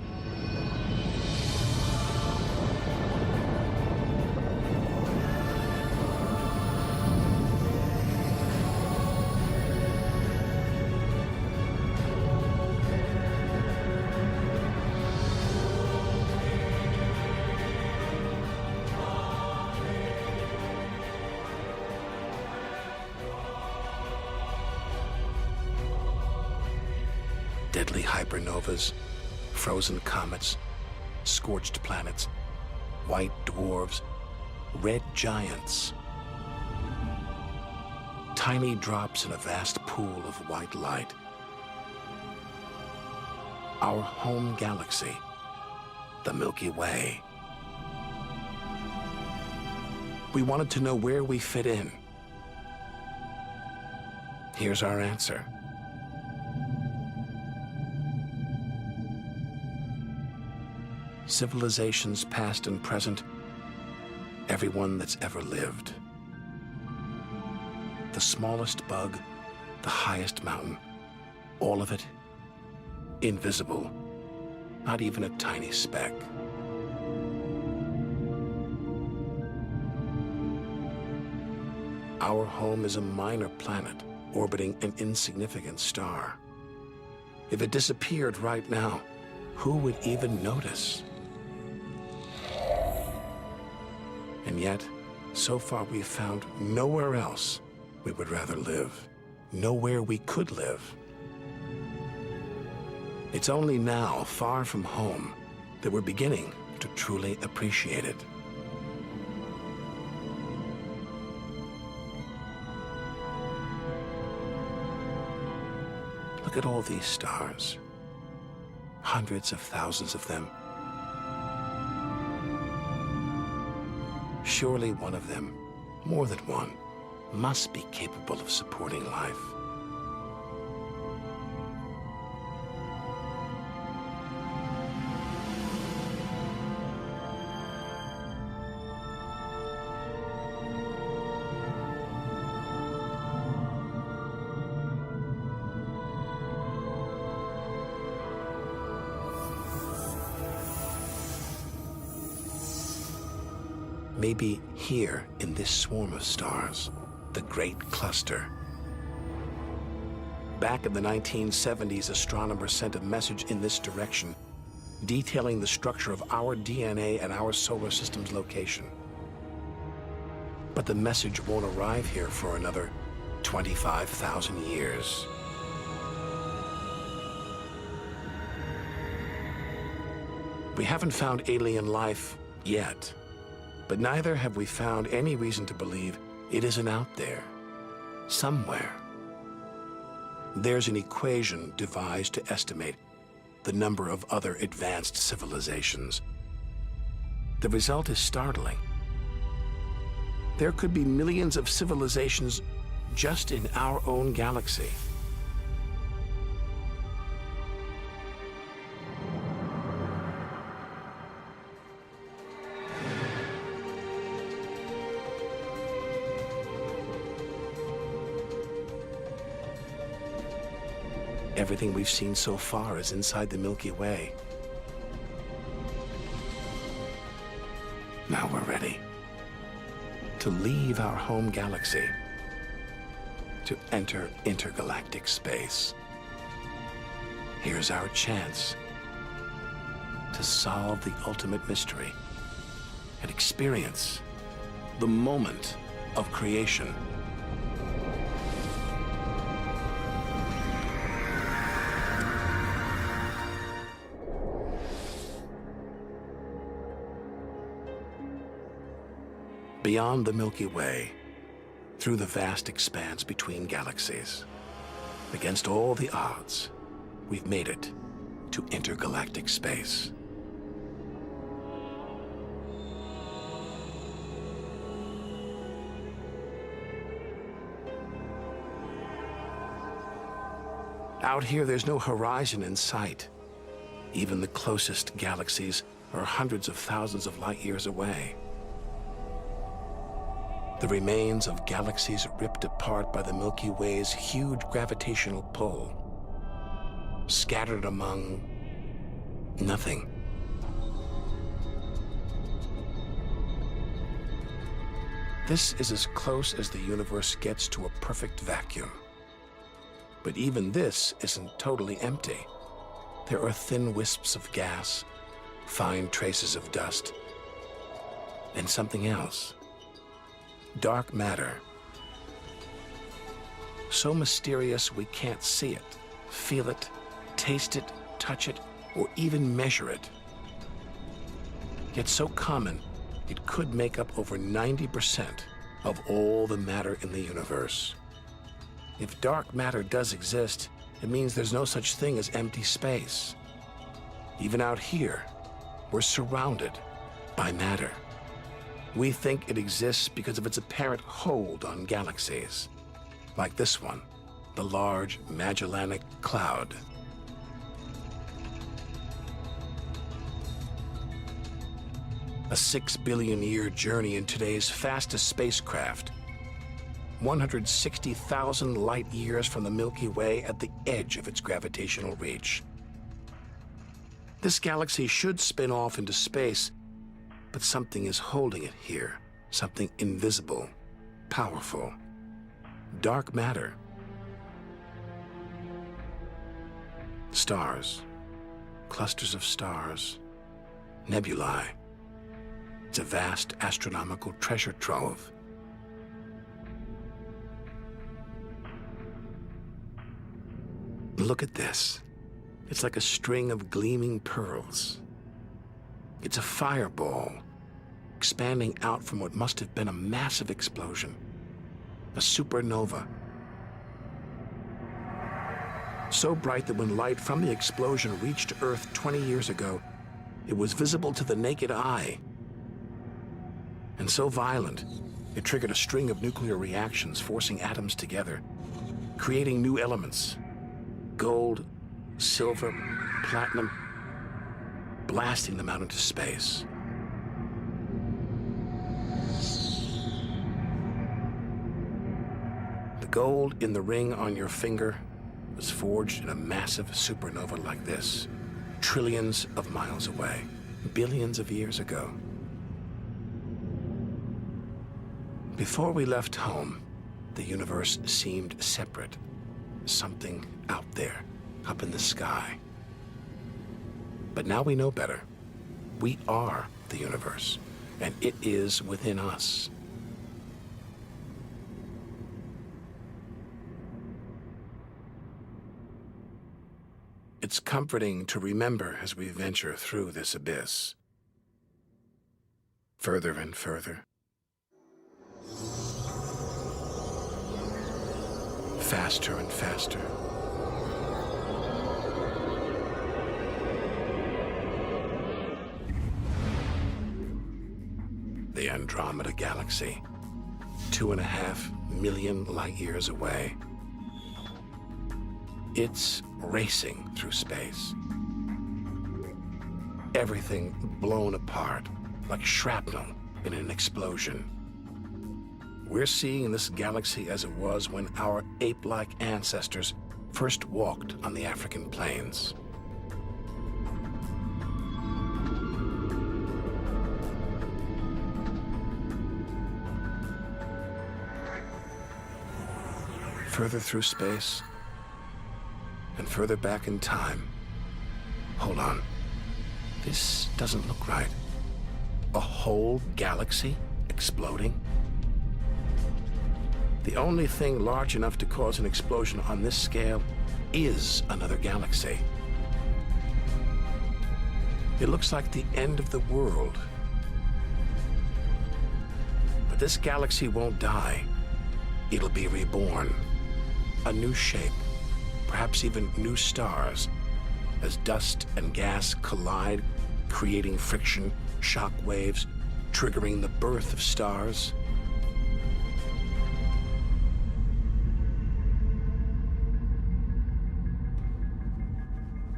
Deadly hypernovas, frozen comets, scorched planets, white dwarfs, red giants. Tiny drops in a vast pool of white light. Our home galaxy the Milky Way. We wanted to know where we fit in. Here's our answer. Civilizations past and present, everyone that's ever lived. The smallest bug, the highest mountain, all of it invisible, not even a tiny speck. Our home is a minor planet orbiting an insignificant star. If it disappeared right now, who would even notice? And yet, so far we've found nowhere else we would rather live, nowhere we could live. It's only now, far from home, that we're beginning to truly appreciate it. Look at all these stars. Hundreds of thousands of them. Surely one of them, more than one, must be capable of supporting life. Maybe here in this swarm of stars, the Great Cluster. Back in the 1970s, astronomers sent a message in this direction, detailing the structure of our DNA and our solar system's location. But the message won't arrive here for another 25,000 years. We haven't found alien life yet. But neither have we found any reason to believe it isn't out there, somewhere. There's an equation devised to estimate the number of other advanced civilizations. The result is startling. There could be millions of civilizations just in our own galaxy. Everything we've seen so far is inside the Milky Way. Now we're ready to leave our home galaxy, to enter intergalactic space. Here's our chance to solve the ultimate mystery and experience the moment of creation. Beyond the Milky Way, through the vast expanse between galaxies, against all the odds, we've made it to intergalactic space. Out here, there's no horizon in sight. Even the closest galaxies are hundreds of thousands of light years away. The remains of galaxies ripped apart by the Milky Way's huge gravitational pull, scattered among nothing. This is as close as the universe gets to a perfect vacuum. But even this isn't totally empty. There are thin wisps of gas, fine traces of dust, and something else. Dark matter. So mysterious we can't see it, feel it, taste it, touch it, or even measure it. Yet so common, it could make up over 90% of all the matter in the universe. If dark matter does exist, it means there's no such thing as empty space. Even out here, We're surrounded by matter. We think it exists because of its apparent hold on galaxies, like this one, the Large Magellanic Cloud. A 6 billion year journey in today's fastest spacecraft, 160,000 light years from the Milky Way at the edge of its gravitational reach. This galaxy should spin off into space, but something is holding it here, something invisible, powerful. Dark matter. Stars, clusters of stars, nebulae. It's a vast astronomical treasure trove. Look at this. It's like a string of gleaming pearls. It's a fireball, expanding out from what must have been a massive explosion, a supernova. So bright that when light from the explosion reached Earth 20 years ago, it was visible to the naked eye. And so violent, it triggered a string of nuclear reactions, forcing atoms together, creating new elements: gold, silver, platinum, blasting them out into space. The gold in the ring on your finger was forged in a massive supernova like this, trillions of miles away, billions of years ago. Before we left home, the universe seemed separate, something out there, up in the sky. But now we know better. We are the universe, and it is within us. It's comforting to remember as we venture through this abyss. Further and further. Faster and faster. The Andromeda Galaxy, 2.5 million light years away. It's racing through space. Everything blown apart, like shrapnel in an explosion. We're seeing this galaxy as it was when our ape-like ancestors first walked on the African plains. Further through space, and further back in time. Hold on. This doesn't look right. A whole galaxy exploding? The only thing large enough to cause an explosion on this scale is another galaxy. It looks like the end of the world. But this galaxy won't die. It'll be reborn. A new shape, perhaps even new stars, as dust and gas collide, creating friction, shock waves, triggering the birth of stars.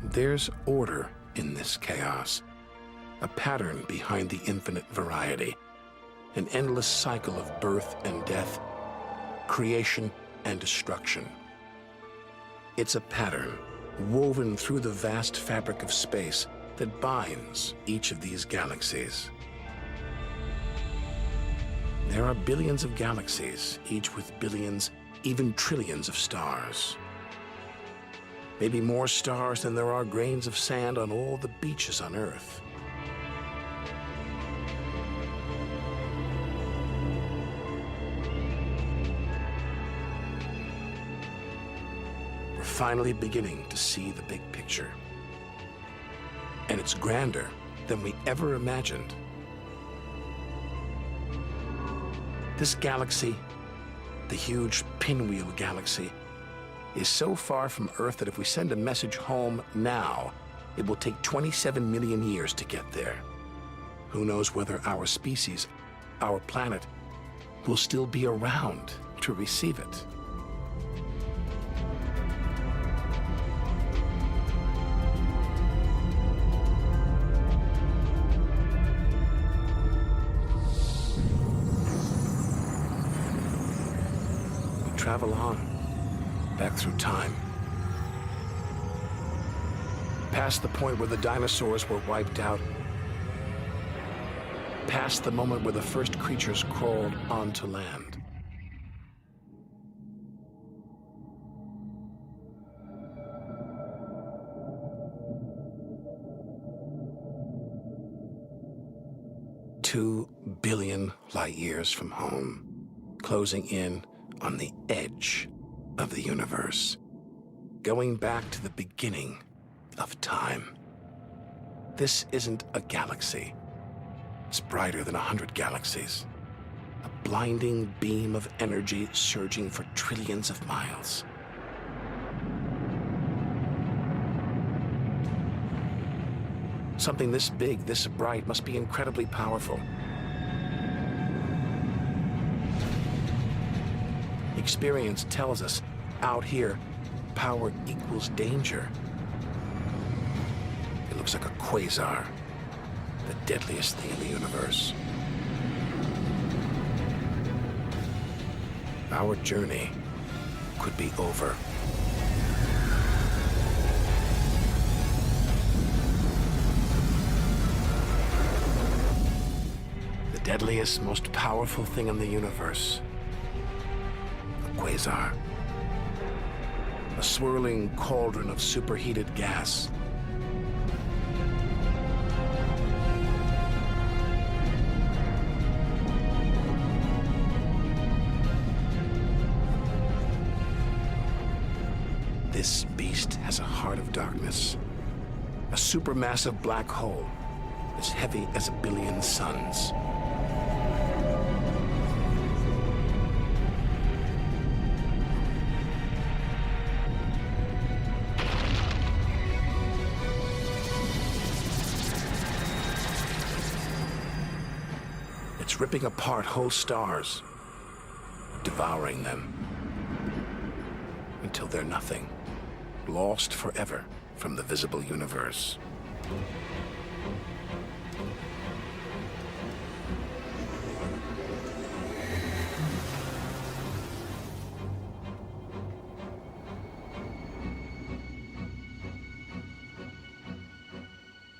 There's order in this chaos, a pattern behind the infinite variety, an endless cycle of birth and death, creation and destruction. It's a pattern woven through the vast fabric of space that binds each of these galaxies. There are billions of galaxies, each with billions, even trillions of stars. Maybe more stars than there are grains of sand on all the beaches on Earth. We're finally beginning to see the big picture. And it's grander than we ever imagined. This galaxy, the huge Pinwheel Galaxy, is so far from Earth that if we send a message home now, it will take 27 million years to get there. Who knows whether our species, our planet, will still be around to receive it. We travel on, back through time. Past the point where the dinosaurs were wiped out. Past the moment where the first creatures crawled onto land. Two billion light years from home, closing in on the edge of the universe, going back to the beginning of time. This isn't a galaxy. It's brighter than 100 galaxies. A blinding beam of energy surging for trillions of miles. Something this big, this bright, must be incredibly powerful. Experience tells us, out here, power equals danger. It looks like a quasar, the deadliest thing in the universe. Our journey could be over. The deadliest, most powerful thing in the universe. A quasar. A swirling cauldron of superheated gas. This beast has a heart of darkness. A supermassive black hole as heavy as 1 billion suns. It's ripping apart whole stars, devouring them, until they're nothing, lost forever from the visible universe.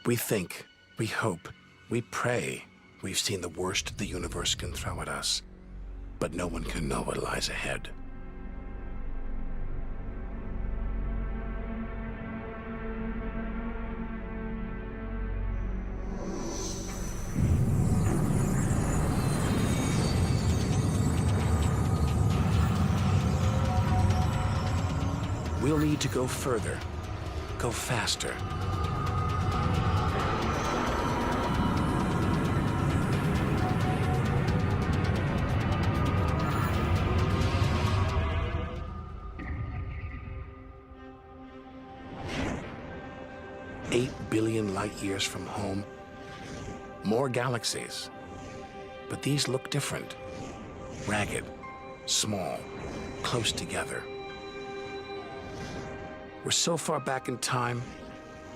We think, we hope, we pray we've seen the worst the universe can throw at us, but no one can know what lies ahead. We'll need to go further, go faster. $8 billion light years from home, more galaxies. But these look different, ragged, small, close together. We're so far back in time,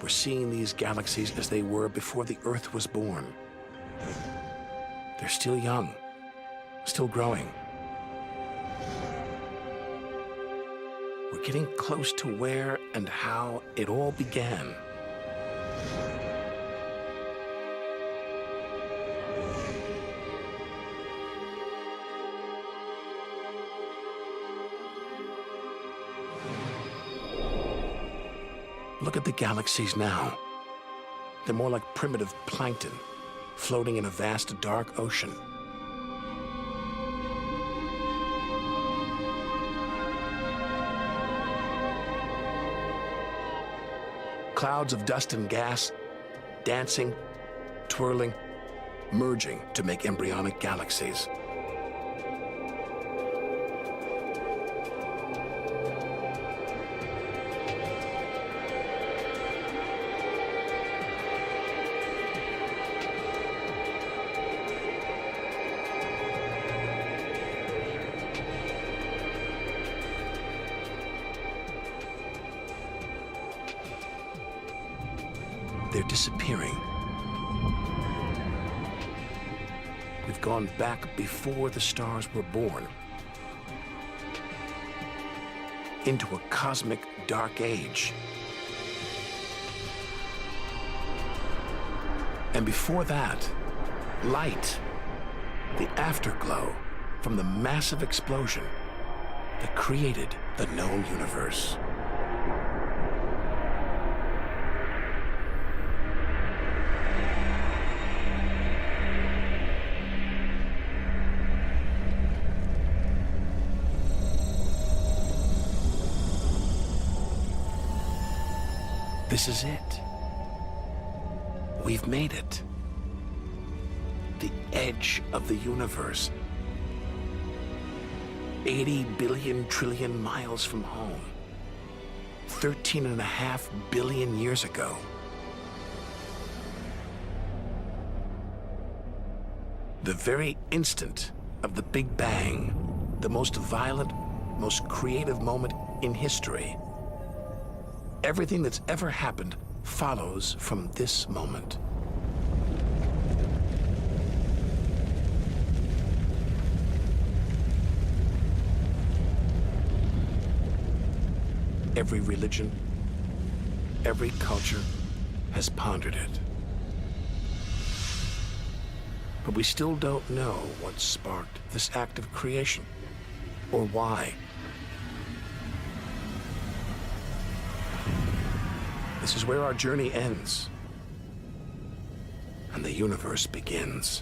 we're seeing these galaxies as they were before the Earth was born. They're still young, still growing. We're getting close to where and how it all began. Look at the galaxies now. They're more like primitive plankton, floating in a vast dark ocean. Clouds of dust and gas, dancing, twirling, merging to make embryonic galaxies. they're disappearing. We've gone back before the stars were born, into a cosmic dark age. And before that, light, the afterglow from the massive explosion that created the known universe. This is it. We've made it. The edge of the universe. 80 billion trillion miles from home. 13.5 billion years ago. The very instant of the Big Bang, the most violent, most creative moment in history. Everything that's ever happened follows from this moment. Every religion, every culture has pondered it. But we still don't know what sparked this act of creation, or why. This is where our journey ends, and the universe begins.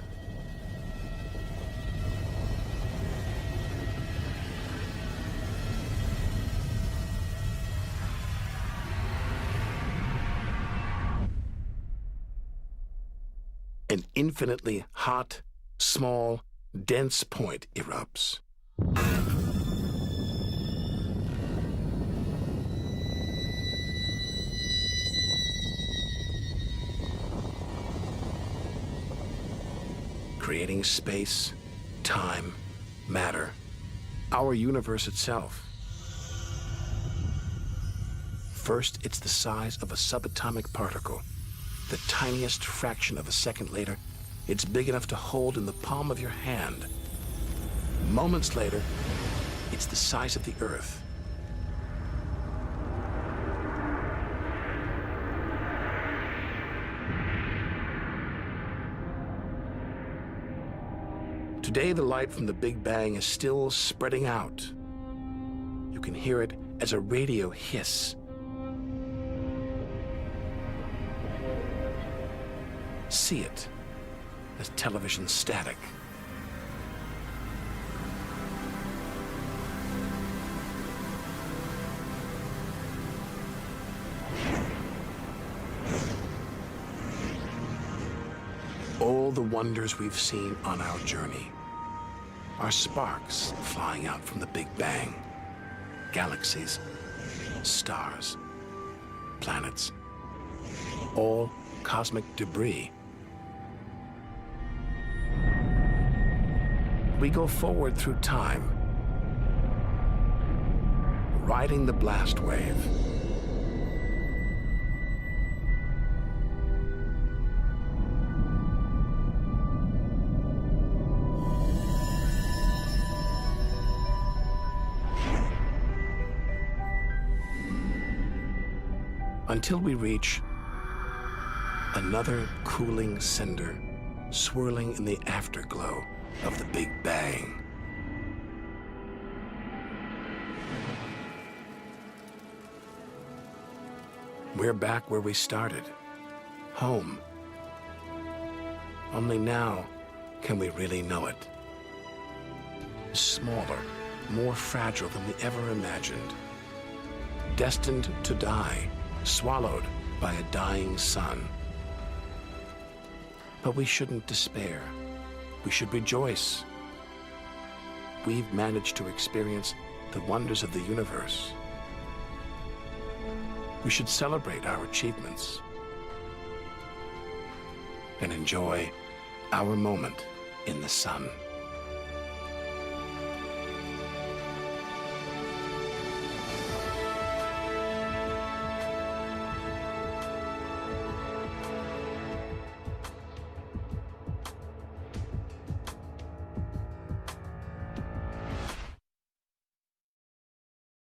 An infinitely hot, small, dense point erupts. Creating space, time, matter, our universe itself. First, it's the size of a subatomic particle. The tiniest fraction of a second later, it's big enough to hold in the palm of your hand. Moments later, it's the size of the Earth. Today, the light from the Big Bang is still spreading out. You can hear it as a radio hiss. See it as television static. All the wonders we've seen on our journey are sparks flying out from the Big Bang. Galaxies, stars, planets, all cosmic debris. We go forward through time, riding the blast wave. Until we reach another cooling cinder swirling in the afterglow of the Big Bang. We're back where we started, home. Only now can we really know it. Smaller, more fragile than we ever imagined. Destined to die, swallowed by a dying sun. But we shouldn't despair. We should rejoice. We've managed to experience the wonders of the universe. We should celebrate our achievements and enjoy our moment in the sun.